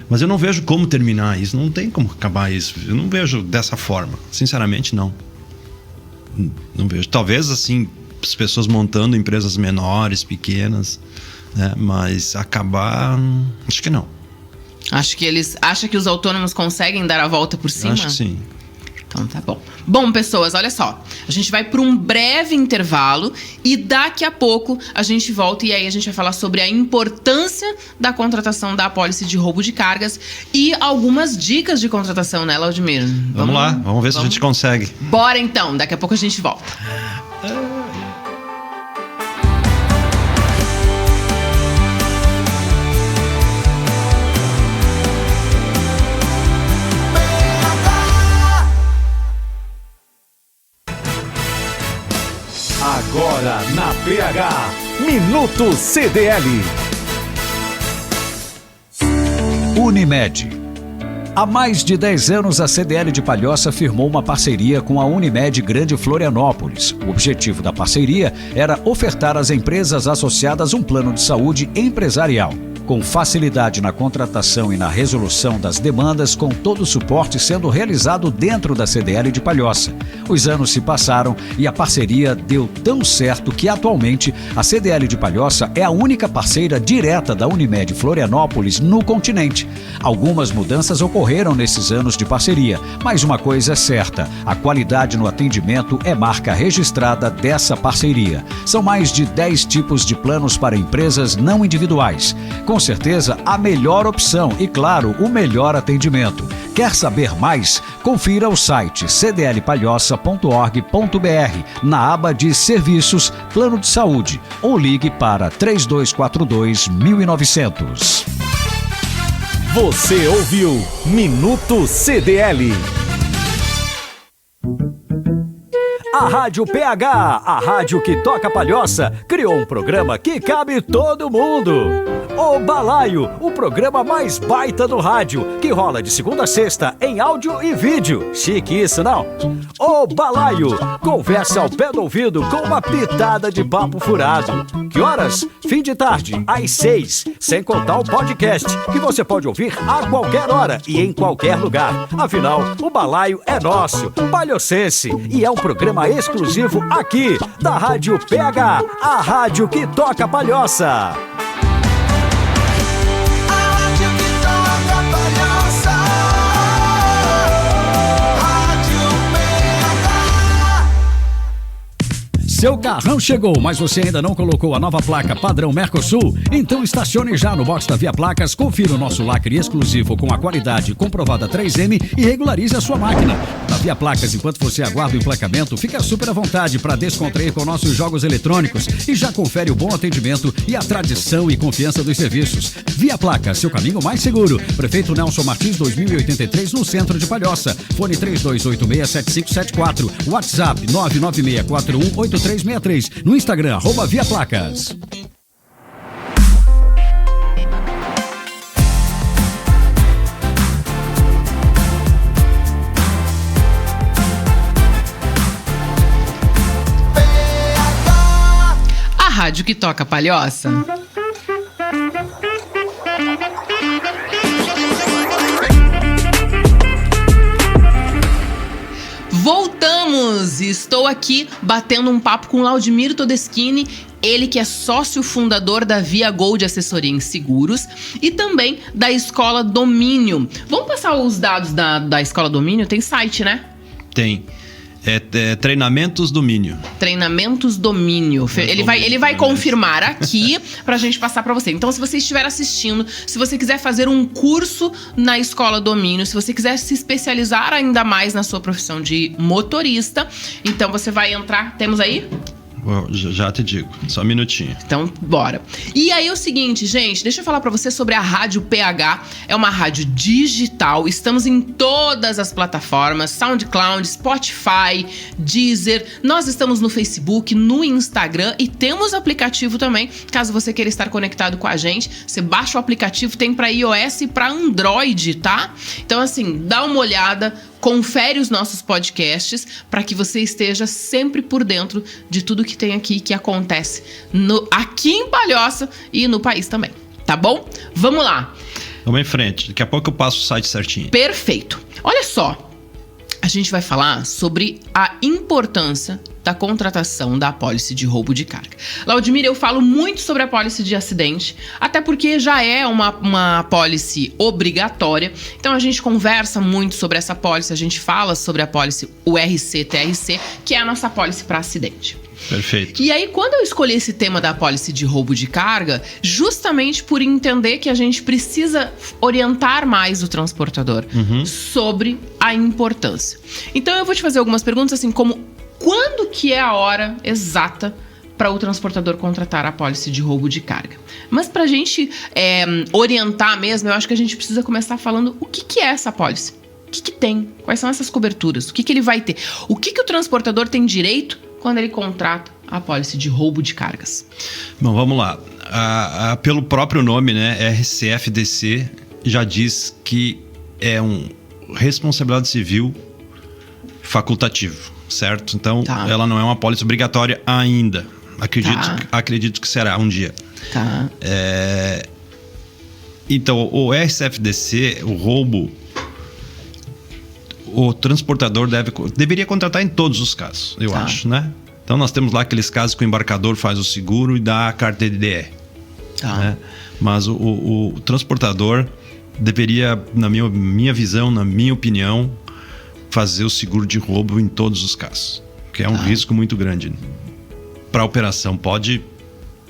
Mas eu não vejo como terminar isso, não tem como acabar isso. Eu não vejo dessa forma. Sinceramente, não. Não vejo. Talvez, assim, as pessoas montando empresas menores, pequenas, né? Mas acabar, acho que não. Acha que os autônomos conseguem dar a volta por cima? Acho que sim. Então tá bom. Bom, pessoas, olha só. A gente vai para um breve intervalo e daqui a pouco a gente volta e aí a gente vai falar sobre a importância da contratação da apólice de roubo de cargas e algumas dicas de contratação, né, Laudimir? Vamos lá, vamos ver se a gente consegue. Bora então, daqui a pouco a gente volta. Agora na PH, Minuto CDL. Unimed. Há mais de 10 anos, a CDL de Palhoça firmou uma parceria com a Unimed Grande Florianópolis. O objetivo da parceria era ofertar às empresas associadas um plano de saúde empresarial, com facilidade na contratação e na resolução das demandas, com todo o suporte sendo realizado dentro da CDL de Palhoça. Os anos se passaram e a parceria deu tão certo que atualmente a CDL de Palhoça é a única parceira direta da Unimed Florianópolis no continente. Algumas mudanças ocorreram nesses anos de parceria, mas uma coisa é certa: a qualidade no atendimento é marca registrada dessa parceria. São mais de 10 tipos de planos para empresas não individuais. Com certeza, a melhor opção e, claro, o melhor atendimento. Quer saber mais? Confira o site cdlpalhoça.org.br na aba de Serviços, Plano de Saúde ou ligue para 3242-1900. Você ouviu Minuto CDL. A Rádio PH, a rádio que toca Palhoça, criou um programa que cabe todo mundo. O Balaio, o programa mais baita do rádio, que rola de segunda a sexta em áudio e vídeo. Chique isso, não? O Balaio, conversa ao pé do ouvido com uma pitada de papo furado. Que horas? Fim de tarde, às 6, sem contar o podcast, que você pode ouvir a qualquer hora e em qualquer lugar. Afinal, o Balaio é nosso, palhocense, e é um programa exclusivo aqui, da Rádio PH, a rádio que toca Palhoça. Seu carrão chegou, mas você ainda não colocou a nova placa padrão Mercosul? Então estacione já no box da Via Placas, confira o nosso lacre exclusivo com a qualidade comprovada 3M e regularize a sua máquina. Na Via Placas, enquanto você aguarda o emplacamento, fica super à vontade para descontrair com nossos jogos eletrônicos e já confere o bom atendimento e a tradição e confiança dos serviços. Via Placas, seu caminho mais seguro. Prefeito Nelson Martins, 2083, no centro de Palhoça. Fone 32867574. WhatsApp 996418363. No Instagram, @Via Placas. A rádio que toca Palhoça. Voltamos! Estou aqui batendo um papo com Laudimir Todeschini, ele que é sócio fundador da Via Gold Assessoria em Seguros e também da Escola Domínio. Vamos passar os dados da Escola Domínio? Tem site, né? Tem. Treinamentos Domínio. Treinamentos Domínio. Ele vai confirmar aqui pra gente passar pra você. Então, se você estiver assistindo, se você quiser fazer um curso na Escola Domínio, se você quiser se especializar ainda mais na sua profissão de motorista, então você vai entrar. Temos aí? Já te digo, só um minutinho. Então, bora. E aí, o seguinte, gente, deixa eu falar pra você sobre a Rádio PH. É uma rádio digital, estamos em todas as plataformas, SoundCloud, Spotify, Deezer. Nós estamos no Facebook, no Instagram e temos aplicativo também, caso você queira estar conectado com a gente. Você baixa o aplicativo, tem pra iOS e pra Android, tá? Então, assim, dá uma olhada, confere os nossos podcasts para que você esteja sempre por dentro de tudo que tem aqui, que acontece aqui em Palhoça e no país também, tá bom? Vamos lá. Vamos em frente, daqui a pouco eu passo o site certinho. Perfeito. Olha só, a gente vai falar sobre a importância da contratação da apólice de roubo de carga. Laudimir, eu falo muito sobre a apólice de acidente, até porque já é uma apólice obrigatória, então a gente conversa muito sobre essa apólice, a gente fala sobre a apólice URC-TRC, que é a nossa apólice para acidente. Perfeito. E aí, quando eu escolhi esse tema da apólice de roubo de carga, justamente por entender que a gente precisa orientar mais o transportador sobre a importância. Então, eu vou te fazer algumas perguntas, assim, como quando que é a hora exata para o transportador contratar a apólice de roubo de carga? Mas para a gente orientar mesmo, eu acho que a gente precisa começar falando o que é essa apólice. O que tem? Quais são essas coberturas? O que ele vai ter? O que o transportador tem direito quando ele contrata a apólice de roubo de cargas? Bom, vamos lá. Pelo próprio nome, né, RCFDC já diz que é um responsabilidade civil facultativo, certo? Então, ela não é uma apólice obrigatória ainda. Acredito que será um dia. Tá. Então, o RCFDC, o roubo, o transportador deveria contratar em todos os casos, eu acho, né? Então, nós temos lá aqueles casos que o embarcador faz o seguro e dá a carta de DE. Né? Mas o transportador deveria, na minha visão, na minha opinião, fazer o seguro de roubo em todos os casos, que é um risco muito grande para a operação, pode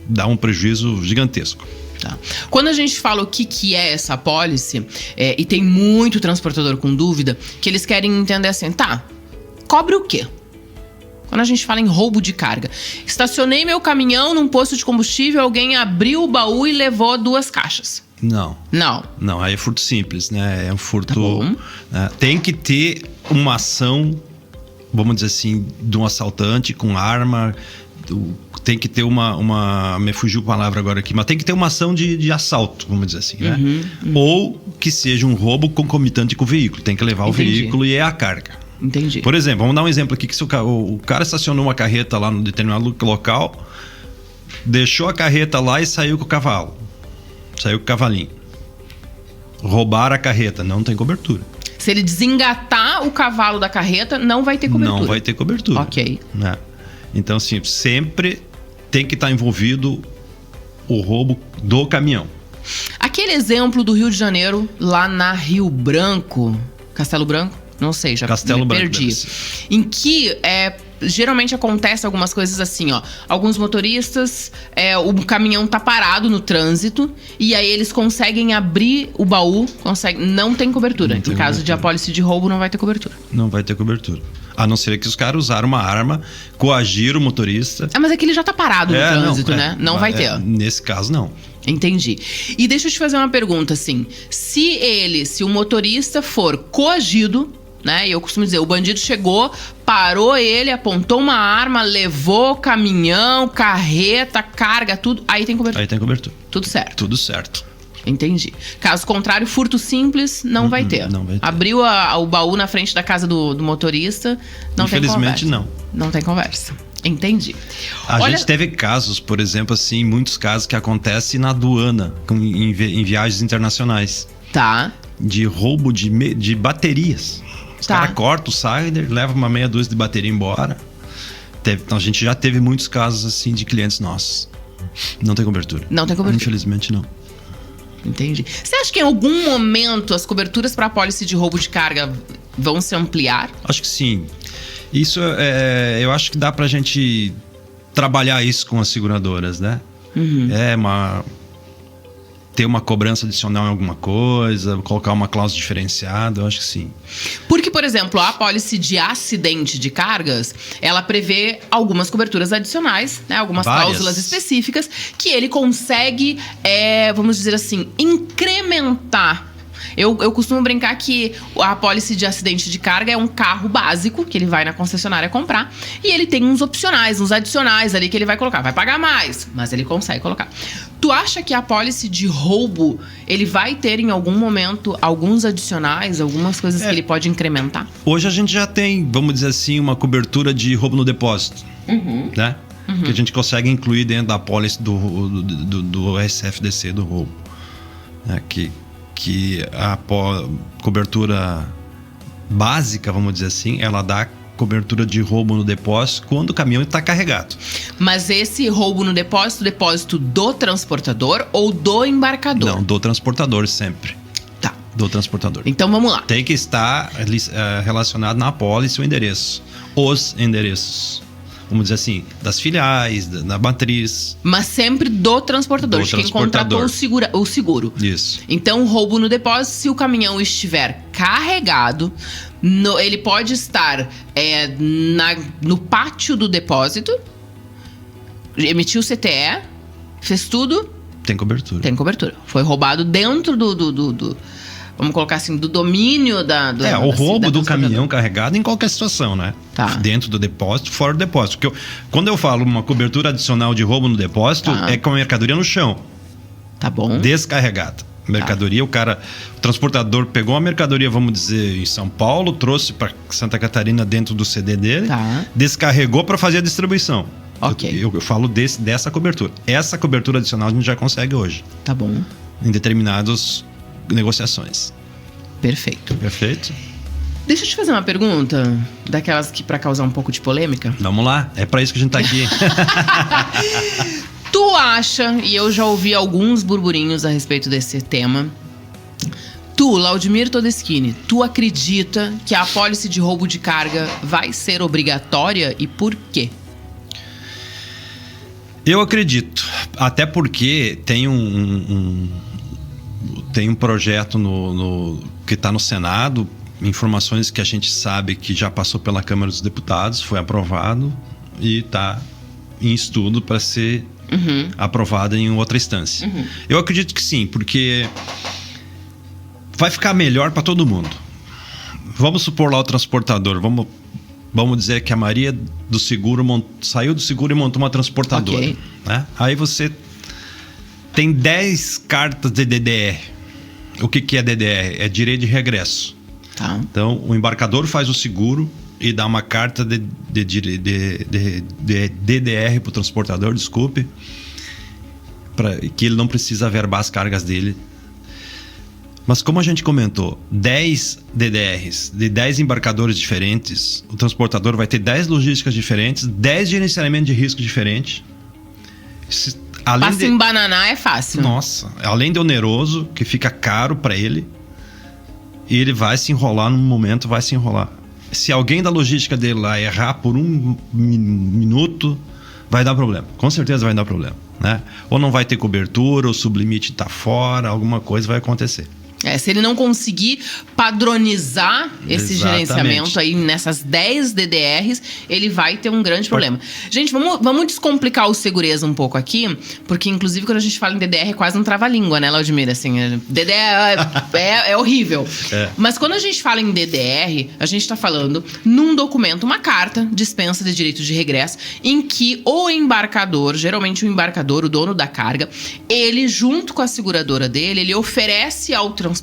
dar um prejuízo gigantesco. Tá. Quando a gente fala o que é essa apólice, e tem muito transportador com dúvida, que eles querem entender assim, cobre o quê? Quando a gente fala em roubo de carga, estacionei meu caminhão num posto de combustível, alguém abriu o baú e levou 2 caixas. Não, aí é furto simples, né? É um furto. Né? Tem que ter uma ação, vamos dizer assim, de um assaltante com arma. Tem que ter me fugiu a palavra agora aqui, mas tem que ter uma ação de assalto, vamos dizer assim, né? Ou que seja um roubo concomitante com o veículo. Tem que levar o veículo e é a carga. Entendi. Por exemplo, vamos dar um exemplo aqui, que se o cara estacionou uma carreta lá no determinado local, deixou a carreta lá e saiu com o cavalo. Saiu com o cavalinho. Roubaram a carreta, não tem cobertura. Se ele desengatar o cavalo da carreta, não vai ter cobertura. Não vai ter cobertura. Ok. Né? Então, assim, sempre tem que estar envolvido o roubo do caminhão. Aquele exemplo do Rio de Janeiro, lá na Rio Branco, Castelo Branco? Não sei, já Castelo me Branco, perdi. Em que geralmente acontece algumas coisas assim, ó. Alguns motoristas, o caminhão tá parado no trânsito e aí eles conseguem abrir o baú, não tem cobertura. Em caso de apólice de roubo, não vai ter cobertura. Não vai ter cobertura. A não ser que os caras usaram uma arma, coagiram o motorista. Mas é que ele já tá parado no trânsito, né? Não vai ter. Nesse caso, não. Entendi. E deixa eu te fazer uma pergunta, assim. Se o motorista for coagido, né? E eu costumo dizer, o bandido chegou, parou ele, apontou uma arma, levou caminhão, carreta, carga, tudo. Aí tem cobertura. Aí tem cobertura. Tudo certo. Tudo certo. Entendi. Caso contrário, furto simples, não vai ter. Não vai ter. Abriu o baú na frente da casa do motorista, não tem conversa. Infelizmente, não. Não tem conversa. Entendi. A gente teve casos, por exemplo, assim, muitos casos que acontecem na aduana, em viagens internacionais. Tá. De roubo de baterias. Os caras cortam o Sider, levam uma meia dúzia de bateria embora. Então, a gente já teve muitos casos assim de clientes nossos. Não tem cobertura. Não tem cobertura. Infelizmente, não. Entendi. Você acha que em algum momento as coberturas para apólice de roubo de carga vão se ampliar? Acho que sim. Isso eu acho que dá pra gente trabalhar isso com as seguradoras, né? Ter uma cobrança adicional em alguma coisa, colocar uma cláusula diferenciada, eu acho que sim. Porque, por exemplo, a apólice de acidente de cargas, ela prevê algumas coberturas adicionais, né? Algumas cláusulas específicas que ele consegue, vamos dizer assim, incrementar. Eu costumo brincar que a apólice de acidente de carga é um carro básico que ele vai na concessionária comprar e ele tem uns opcionais, uns adicionais ali que ele vai colocar. Vai pagar mais, mas ele consegue colocar. Tu acha que a apólice de roubo, ele vai ter em algum momento alguns adicionais, algumas coisas que ele pode incrementar? Hoje a gente já tem, vamos dizer assim, uma cobertura de roubo no depósito, né? Que a gente consegue incluir dentro da apólice do SFDC do roubo, né? Que a cobertura básica, vamos dizer assim, ela dá cobertura de roubo no depósito quando o caminhão está carregado. Mas esse roubo no depósito do transportador ou do embarcador? Não, do transportador sempre. Tá. Do transportador. Então vamos lá. Tem que estar relacionado na apólice o endereço. Os endereços. Vamos dizer assim, das filiais, da matriz. Mas sempre do transportador, de quem contratou o seguro. Isso. Então, roubo no depósito, se o caminhão estiver carregado, ele pode estar no pátio do depósito, emitiu o CTE, fez tudo. Tem cobertura. Tem cobertura. Foi roubado dentro do vamos colocar assim, do domínio o roubo do caminhão carregado em qualquer situação, né? Tá. Dentro do depósito, fora do depósito. Porque quando eu falo uma cobertura adicional de roubo no depósito, é com a mercadoria no chão. Tá bom. Descarregada. Mercadoria, o transportador pegou a mercadoria, vamos dizer, em São Paulo, trouxe para Santa Catarina dentro do CD dele, descarregou para fazer a distribuição. Ok. Eu falo dessa cobertura. Essa cobertura adicional a gente já consegue hoje. Tá bom. Em determinadas negociações. Perfeito. Perfeito? Deixa eu te fazer uma pergunta, daquelas que pra causar um pouco de polêmica. Vamos lá, é pra isso que a gente tá aqui. Tu acha, e eu já ouvi alguns burburinhos a respeito desse tema, tu, Laudimir Todeschini, tu acredita que a apólice de roubo de carga vai ser obrigatória e por quê? Eu acredito, até porque tem um projeto que está no Senado, informações que a gente sabe que já passou pela Câmara dos Deputados, foi aprovado e está em estudo para ser aprovado em outra instância. Eu acredito que sim, porque vai ficar melhor para todo mundo. Vamos supor lá o transportador, vamos dizer que a Maria do seguro saiu do seguro e montou uma transportadora. Okay. Né? Aí você tem 10 cartas de DDR. O que é DDR? É direito de regresso. Tá. Então, o embarcador faz o seguro e dá uma carta de DDR para o transportador, desculpe, que ele não precisa averbar as cargas dele. Mas como a gente comentou, 10 DDRs de 10 embarcadores diferentes, o transportador vai ter 10 logísticas diferentes, 10 gerenciamento de risco diferentes. Pra se embananar é fácil. Nossa, além de oneroso, que fica caro para ele, e ele vai se enrolar num momento, vai se enrolar. se alguém da logística dele lá errar por um minuto, vai dar problema. Com certeza vai dar problema, né? Ou não vai ter cobertura, ou o sublimite está fora, alguma coisa vai acontecer. Se ele não conseguir padronizar esse Exatamente. gerenciamento aí nessas 10 DDRs, ele vai ter um grande problema. Gente, vamos descomplicar o segurança um pouco aqui, porque inclusive quando a gente fala em DDR é quase um trava-língua, né, Laudimir? Assim, DDR é horrível. Mas quando a gente fala em DDR, a gente tá falando num documento, uma carta, dispensa de direito de regresso, em que o embarcador, geralmente o embarcador, o dono da carga, ele junto com a seguradora dele, ele oferece ao transportador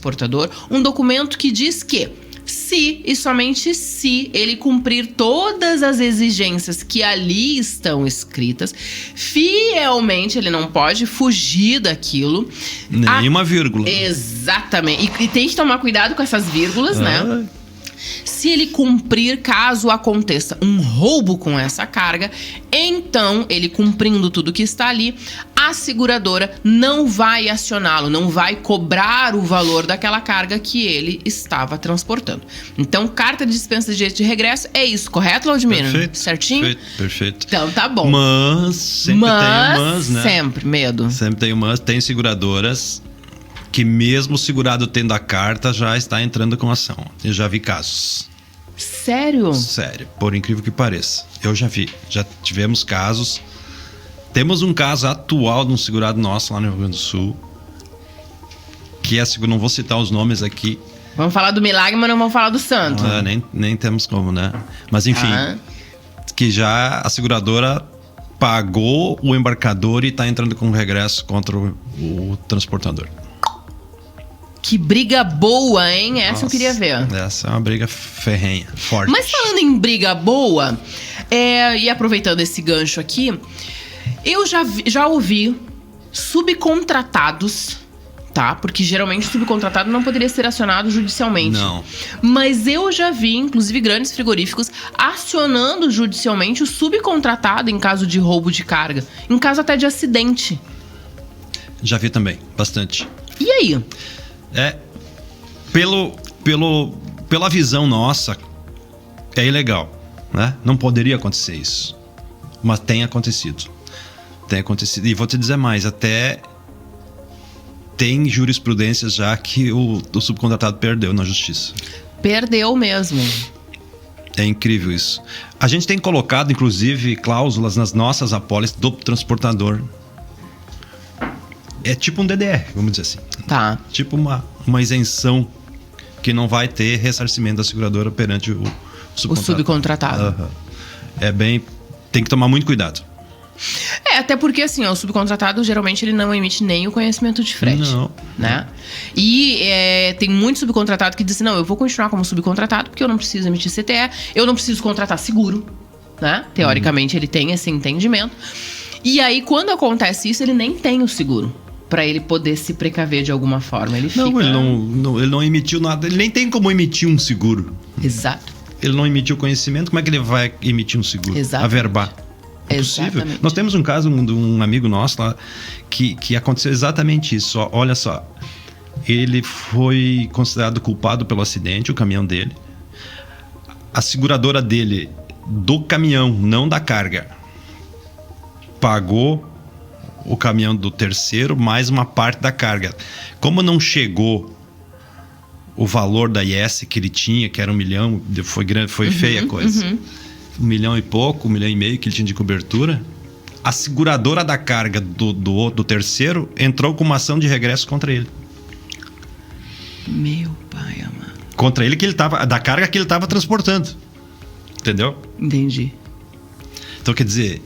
um documento que diz que se e somente se ele cumprir todas as exigências que ali estão escritas, fielmente, ele não pode fugir daquilo. Nenhuma vírgula. Exatamente. E tem que tomar cuidado com essas vírgulas, né? Se ele cumprir, caso aconteça um roubo com essa carga, então, ele cumprindo tudo que está ali, a seguradora não vai acioná-lo, não vai cobrar o valor daquela carga que ele estava transportando. Então, carta de dispensa de direito de regresso é isso, correto, Laudimir? Perfeito. Certinho? Perfeito. Então, tá bom. Mas sempre tem um mas, né? Sempre, medo. Sempre tem um mas. Tem seguradoras que mesmo o segurado tendo a carta já está entrando com ação. Eu já vi casos. Sério? Sério, por incrível que pareça. Eu já vi, já tivemos casos. Temos um caso atual de um segurado nosso lá no Rio Grande do Sul, que é, não vou citar os nomes aqui. Vamos falar do milagre, mas não vamos falar do santo. Nem temos como, né? Mas enfim, que já a seguradora pagou o embarcador e está entrando com regresso contra o transportador. Que briga boa, hein? Essa Nossa, eu queria ver. Essa é uma briga ferrenha, forte. Mas falando em briga boa, e aproveitando esse gancho aqui, eu já ouvi subcontratados, tá? Porque geralmente subcontratado não poderia ser acionado judicialmente. Não. Mas eu já vi, inclusive, grandes frigoríficos acionando judicialmente o subcontratado em caso de roubo de carga. Em caso até de acidente. Já vi também, bastante. E aí? Pela visão nossa, é ilegal, né? Não poderia acontecer isso. Mas tem acontecido. Tem acontecido. E vou te dizer mais, até tem jurisprudências já que o subcontratado perdeu na justiça. Perdeu mesmo. É incrível isso. A gente tem colocado, inclusive, cláusulas nas nossas apólices do transportador. É tipo um DDR, vamos dizer assim. Tá. Tipo uma isenção que não vai ter ressarcimento da seguradora perante o subcontratado. Tem que tomar muito cuidado. Até porque assim, o subcontratado geralmente ele não emite nem o conhecimento de frete. Não. Né? E tem muito subcontratado que diz assim, não, eu vou continuar como subcontratado porque eu não preciso emitir CTE, eu não preciso contratar seguro, né? Teoricamente ele tem esse entendimento. E aí quando acontece isso, ele nem tem o seguro para ele poder se precaver de alguma forma. Ele não emitiu nada, ele nem tem como emitir um seguro. Exato. Ele não emitiu conhecimento, como é que ele vai emitir um seguro? Exatamente. Averbar. É possível. Nós temos um caso de um amigo nosso lá que aconteceu exatamente isso. Olha só, ele foi considerado culpado pelo acidente, o caminhão dele. A seguradora dele, do caminhão, não da carga, pagou o caminhão do terceiro mais uma parte da carga. Como não chegou o valor da IS que ele tinha, que era 1 milhão, foi feia a coisa. 1 milhão e pouco, 1,5 milhão que ele tinha de cobertura. A seguradora da carga do terceiro entrou com uma ação de regresso contra ele. Meu pai amado. Contra ele da carga que ele estava transportando. Entendeu? Entendi. Então, quer dizer,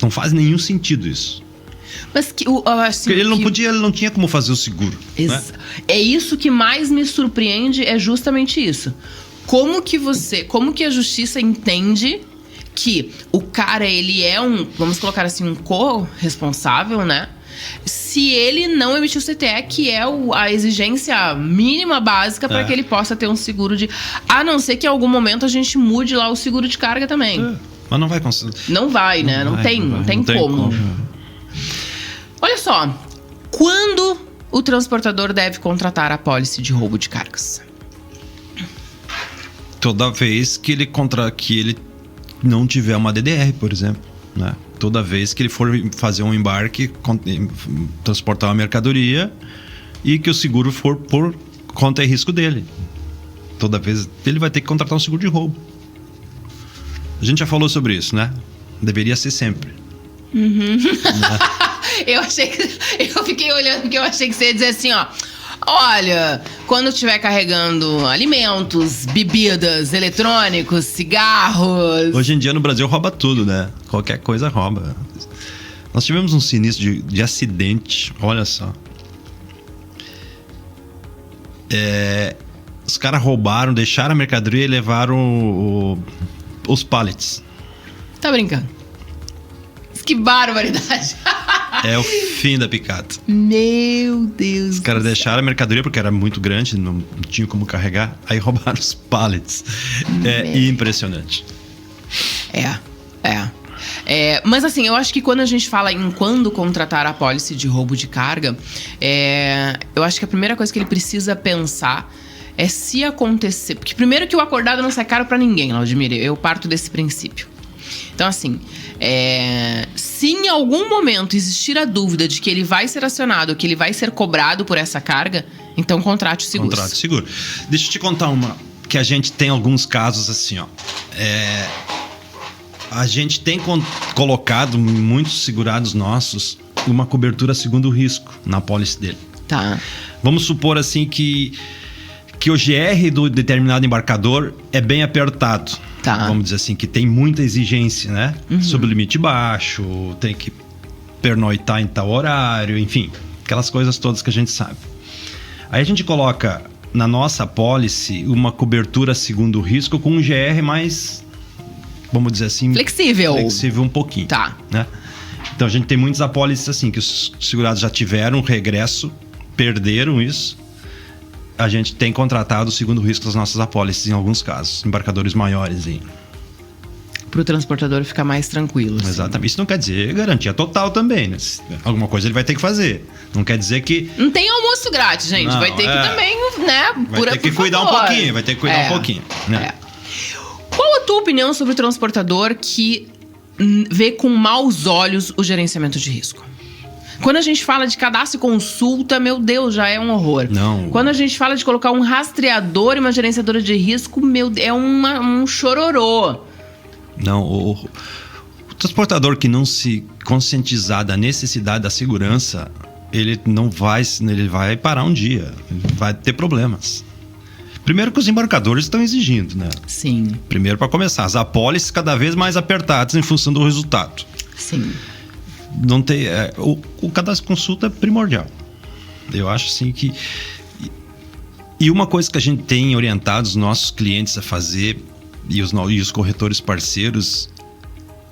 não faz nenhum sentido isso. Mas assim, ele não tinha como fazer o seguro. Né? É isso que mais me surpreende, é justamente isso. Como que a justiça entende que o cara, ele é vamos colocar assim, um corresponsável, né? Se ele não emitiu o CTE, que é a exigência mínima básica para que ele possa ter um seguro de... A não ser que em algum momento a gente mude lá o seguro de carga também. Mas não vai conseguir. Não vai, né? Não tem como. Olha só, quando o transportador deve contratar a apólice de roubo de cargas? toda vez que ele não tiver uma DDR, por exemplo, né? Toda vez que ele for fazer um embarque, transportar uma mercadoria e que o seguro for por conta e risco dele. Toda vez ele vai ter que contratar um seguro de roubo. A gente já falou sobre isso, né? Deveria ser sempre. Uhum. Né? Eu fiquei olhando porque eu achei que você ia dizer assim, ó. Olha, quando estiver carregando alimentos, bebidas, eletrônicos, cigarros... Hoje em dia no Brasil rouba tudo, né? Qualquer coisa rouba. Nós tivemos um sinistro de acidente, olha só. Os caras roubaram, deixaram a mercadoria e levaram os pallets. Tá brincando? Que barbaridade! É o fim da picada. Meu Deus. Os caras deixaram a mercadoria porque era muito grande, não tinha como carregar. Aí roubaram os pallets. Impressionante. Mas assim, eu acho que quando a gente fala em quando contratar a apólice de roubo de carga, eu acho que a primeira coisa que ele precisa pensar é se acontecer. Porque primeiro que o acordado não sai caro pra ninguém, Laudimir. Eu parto desse princípio. Então assim, se em algum momento existir a dúvida de que ele vai ser acionado, que ele vai ser cobrado por essa carga, então contrate o seguro. Contrate o seguro. Deixa eu te contar uma, que a gente tem alguns casos assim, ó. A gente tem colocado em muitos segurados nossos uma cobertura segundo risco na apólice dele. Tá. Vamos supor assim que o GR do determinado embarcador é bem apertado. Tá. Vamos dizer assim, que tem muita exigência, né? Uhum. Sobre o limite baixo, tem que pernoitar em tal horário, enfim, aquelas coisas todas que a gente sabe. Aí a gente coloca na nossa apólice uma cobertura segundo risco com um GR mais, vamos dizer assim... Flexível um pouquinho. Tá. Né? Então a gente tem muitas apólices assim, que os segurados já tiveram regresso, perderam isso. A gente tem contratado o segundo risco das nossas apólices em alguns casos, embarcadores maiores. Pro transportador ficar mais tranquilo. Assim. Exatamente. Isso não quer dizer garantia total também, né? Alguma coisa ele vai ter que fazer. Não quer dizer que... Não tem almoço grátis, gente. Não, vai ter que também, né? Vai ter que cuidar um pouquinho, vai ter que cuidar um pouquinho. Né? Qual a tua opinião sobre o transportador que vê com maus olhos o gerenciamento de risco? Quando a gente fala de cadastro e consulta, meu Deus, já é um horror. Não. Quando a gente fala de colocar um rastreador e uma gerenciadora de risco, é um chororô. Não, o transportador que não se conscientizar da necessidade da segurança, ele vai parar um dia, ele vai ter problemas. Primeiro que os embarcadores estão exigindo, né? Sim. Primeiro, para começar, as apólices cada vez mais apertadas em função do resultado. Sim. Não tem, o cadastro de consulta é primordial. Eu acho assim que... E uma coisa que a gente tem orientado os nossos clientes a fazer, e os corretores parceiros,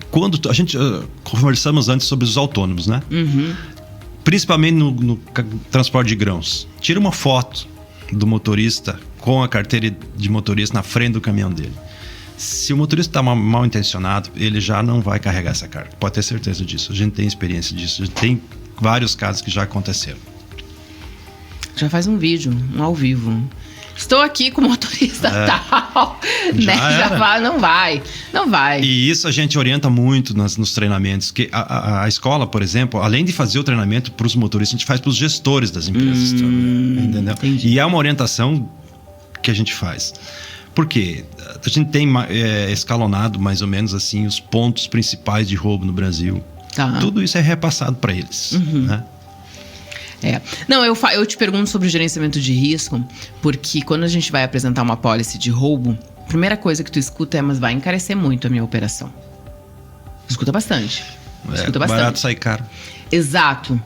quando a gente conversamos antes sobre os autônomos, né? Uhum. Principalmente no transporte de grãos. Tira uma foto do motorista com a carteira de motorista na frente do caminhão dele. Se o motorista está mal intencionado, ele já não vai carregar essa carga. Pode ter certeza disso. A gente tem experiência disso. A gente tem vários casos que já aconteceram. Já faz um vídeo, um ao vivo. Estou aqui com o motorista tal. Já fala, não vai. E isso a gente orienta muito nos treinamentos. Que a escola, por exemplo, além de fazer o treinamento para os motoristas, a gente faz para os gestores das empresas. Entendeu? Entendi. E é uma orientação que a gente faz. Por quê? A gente tem escalonado mais ou menos assim os pontos principais de roubo no Brasil. Tá. Tudo isso é repassado para eles. Né? Não, eu te pergunto sobre o gerenciamento de risco, porque quando a gente vai apresentar uma apólice de roubo, a primeira coisa que tu escuta é, mas vai encarecer muito a minha operação. Escuta bastante. Barato sai caro. Exato.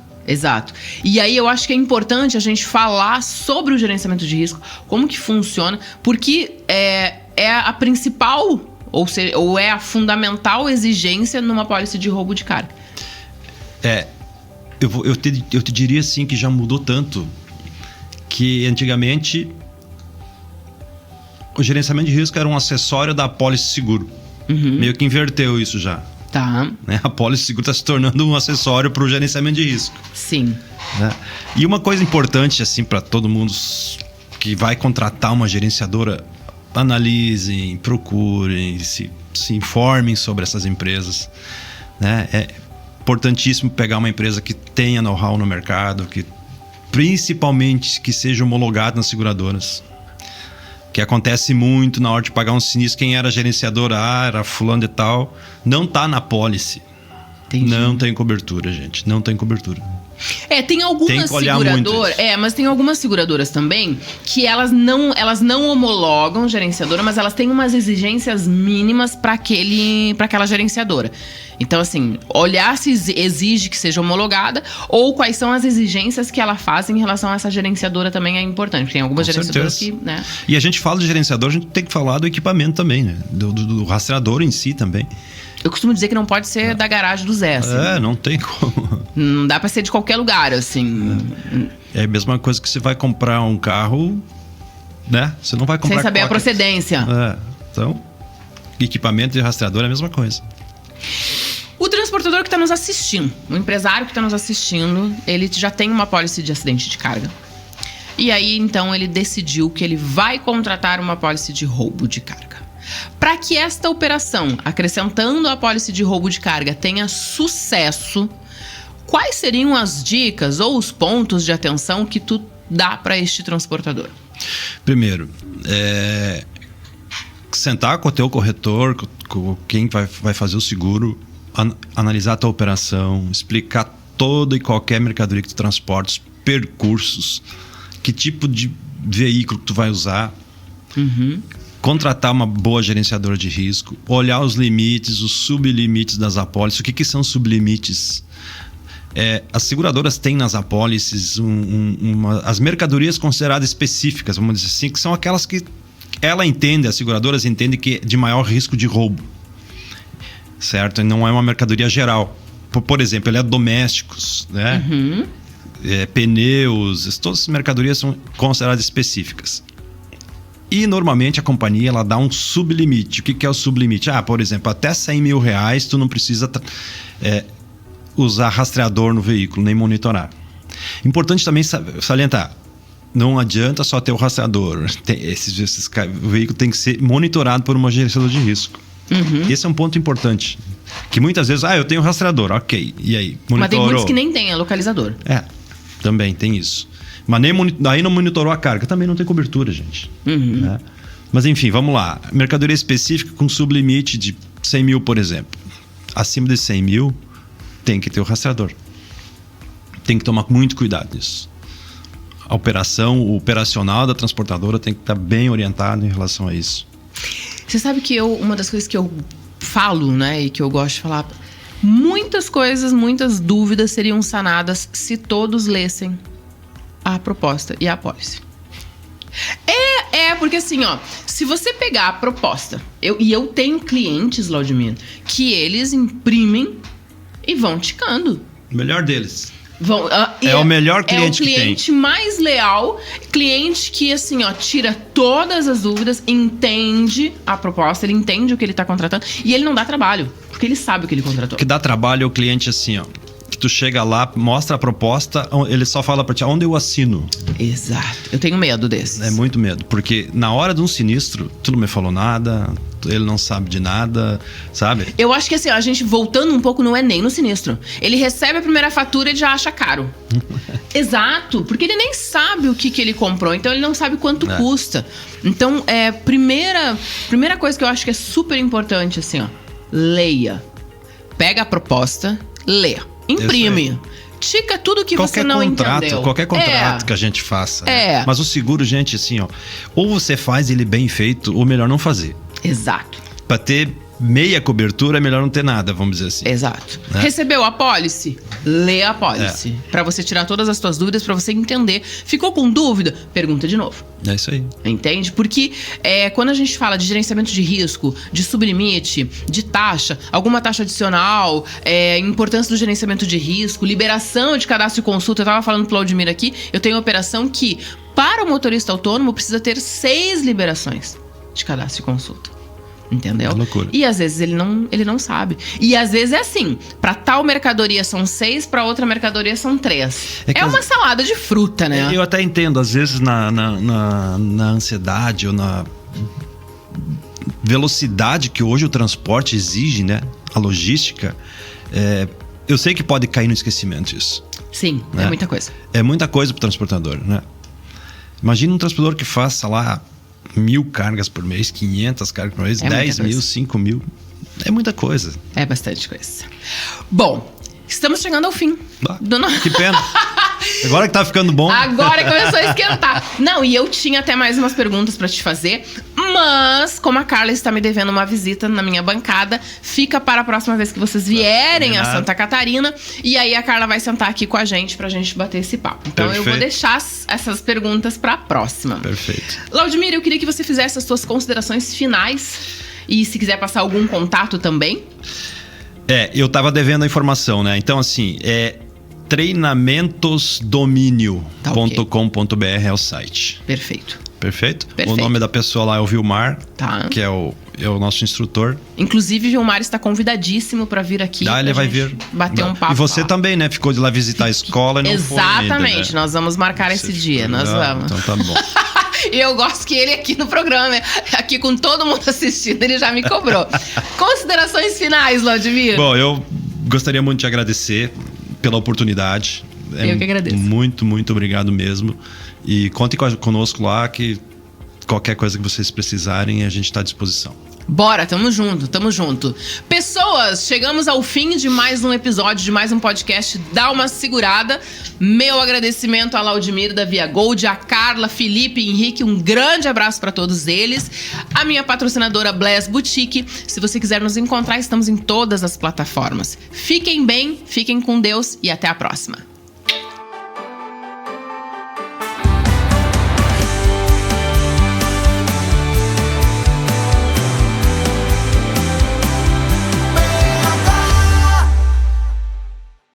E aí eu acho que é importante a gente falar sobre o gerenciamento de risco, como que funciona, porque é a principal, ou é a fundamental exigência numa apólice de roubo de carga. Eu te diria assim que já mudou tanto que antigamente o gerenciamento de risco era um acessório da apólice seguro. Meio que inverteu isso já. Tá. Né? A apólice seguro está se tornando um acessório para o gerenciamento de risco. Sim. Né? E uma coisa importante assim para todo mundo que vai contratar uma gerenciadora, analisem, procurem, se informem sobre essas empresas, né? É importantíssimo pegar uma empresa que tenha know-how no mercado, que principalmente que seja homologado nas seguradoras. Que acontece muito na hora de pagar um sinistro, quem era gerenciador, era fulano de tal, não tá na pólice. Entendi. Não tem cobertura, gente, não tem cobertura. Tem algumas seguradoras. Mas tem algumas seguradoras também que elas não homologam gerenciadora, mas elas têm umas exigências mínimas para aquela gerenciadora. Então, assim, olhar se exige que seja homologada ou quais são as exigências que ela faz em relação a essa gerenciadora também é importante. Porque tem algumas gerenciadoras que, né? E a gente fala de gerenciador, a gente tem que falar do equipamento também, né? Do rastreador em si também. Eu costumo dizer que não pode ser da garagem do Zé, assim. Não tem como. Não dá pra ser de qualquer lugar, assim. É a mesma coisa que você vai comprar um carro, né? Você não vai comprar... Sem saber a procedência. Então, equipamento de rastreador é a mesma coisa. O transportador que está nos assistindo, o empresário que está nos assistindo, ele já tem uma apólice de acidente de carga. E aí, então, ele decidiu que ele vai contratar uma apólice de roubo de carga. Para que esta operação, acrescentando a apólice de roubo de carga, tenha sucesso, quais seriam as dicas ou os pontos de atenção que tu dá para este transportador? Primeiro, sentar com o teu corretor, com quem vai fazer o seguro, analisar a tua operação, explicar toda e qualquer mercadoria que tu transporta, os percursos, que tipo de veículo que tu vai usar, contratar uma boa gerenciadora de risco, olhar os limites, os sublimites das apólices. O que são sublimites? As seguradoras têm nas apólices as mercadorias consideradas específicas, vamos dizer assim, que são aquelas que as seguradoras entendem que é de maior risco de roubo, certo? E não é uma mercadoria geral. Por exemplo, eletrodomésticos, né? Pneus, todas as mercadorias são consideradas específicas. E normalmente a companhia ela dá um sublimite. O que é o sublimite? Por exemplo, até R$100 mil tu não precisa usar rastreador no veículo, nem monitorar. Importante também salientar, não adianta só ter o rastreador. O veículo tem que ser monitorado por uma gerenciadora de risco. Esse é um ponto importante. Que muitas vezes, eu tenho rastreador, ok. E aí, monitorou? Mas tem muitos que nem tem localizador. Também tem isso. Mas aí não monitorou a carga, também não tem cobertura, gente. Né? Mas enfim, vamos lá. Mercadoria específica com sublimite de 100 mil, por exemplo. Acima de 100 mil, tem que ter o rastreador. Tem que tomar muito cuidado nisso. A operação, o operacional da transportadora tem que estar bem orientado em relação a isso. Você sabe que uma das coisas que eu falo, né, e que eu gosto de falar, muitas coisas, muitas dúvidas seriam sanadas se todos lessem a proposta e a apólice. Porque assim, se você pegar a proposta, eu tenho clientes, Laudimir, que eles imprimem e vão ticando. O melhor deles. É o melhor cliente que tem. É o cliente mais leal, cliente que assim, tira todas as dúvidas, entende a proposta, ele entende o que ele tá contratando e ele não dá trabalho, porque ele sabe o que ele contratou. O que dá trabalho é o cliente assim, que tu chega lá, mostra a proposta, ele só fala pra ti, onde eu assino? Exato. Eu tenho medo desses. É muito medo, porque na hora de um sinistro, tu não me falou nada, ele não sabe de nada, sabe? Eu acho que assim, a gente voltando um pouco, não é nem no sinistro. Ele recebe a primeira fatura e já acha caro. Exato, porque ele nem sabe o que ele comprou, então ele não sabe quanto custa. Então, primeira coisa que eu acho que é super importante, assim, leia. Pega a proposta, lê. Imprime. Tica tudo que você não entendeu. Qualquer contrato que a gente faça. Mas o seguro, gente, assim, ou você faz ele bem feito, ou melhor não fazer. Exato. Pra ter meia cobertura, é melhor não ter nada, vamos dizer assim. Exato. Né? Recebeu a apólice? Lê a apólice. Pra você tirar todas as suas dúvidas, pra você entender. Ficou com dúvida? Pergunta de novo. É isso aí. Entende? Porque quando a gente fala de gerenciamento de risco, de sublimite, de taxa, alguma taxa adicional, importância do gerenciamento de risco, liberação de cadastro e consulta, eu tava falando pro Laudimir aqui, eu tenho uma operação que, para o motorista autônomo, precisa ter 6 liberações de cadastro e consulta. Entendeu? É loucura. E às vezes ele não sabe. E às vezes é assim, pra tal mercadoria são 6, pra outra mercadoria são 3. É uma salada de fruta, né? Eu até entendo, às vezes na ansiedade ou velocidade que hoje o transporte exige, né? A logística, eu sei que pode cair no esquecimento isso. Sim, né? É muita coisa. É muita coisa pro transportador, né? Imagina um transportador que faça lá 1.000 cargas por mês, 500 cargas por mês, 10 mil, 5 mil. É muita coisa. É bastante coisa. Bom, estamos chegando ao fim. Que pena. Agora que tá ficando bom. Agora começou a esquentar. Não, e eu tinha até mais umas perguntas pra te fazer, mas como a Carla está me devendo uma visita na minha bancada, fica para a próxima vez que vocês vierem a Santa Catarina, e aí a Carla vai sentar aqui com a gente pra gente bater esse papo. Então eu vou deixar essas perguntas pra próxima. Perfeito. Laudimir, eu queria que você fizesse as suas considerações finais e se quiser passar algum contato também. Eu tava devendo a informação, né? Então assim, treinamentosdomínio.com.br é o site. Perfeito. Perfeito? O nome da pessoa lá é o Vilmar, que é o nosso instrutor. Inclusive, Vilmar está convidadíssimo para vir aqui. Ele vai vir. Bater um papo. E você também, né? Ficou de lá visitar a escola e não foi ainda, Exatamente. Né? Nós vamos marcar esse dia. Nós vamos. Então tá bom. E eu gosto que ele aqui no programa, aqui com todo mundo assistindo, ele já me cobrou. Considerações finais, Laudimir? Bom, eu gostaria muito de agradecer pela oportunidade. Eu que agradeço. Muito, muito obrigado mesmo. E contem conosco lá, que qualquer coisa que vocês precisarem, a gente está à disposição. Bora, tamo junto, tamo junto. Pessoas, chegamos ao fim de mais um episódio, de mais um podcast Dá Uma Segurada. Meu agradecimento a Laudimir da Via Gold, a Carla, Felipe e Henrique, um grande abraço para todos eles. A minha patrocinadora Bless Boutique. Se você quiser nos encontrar, estamos em todas as plataformas. Fiquem bem, fiquem com Deus e até a próxima.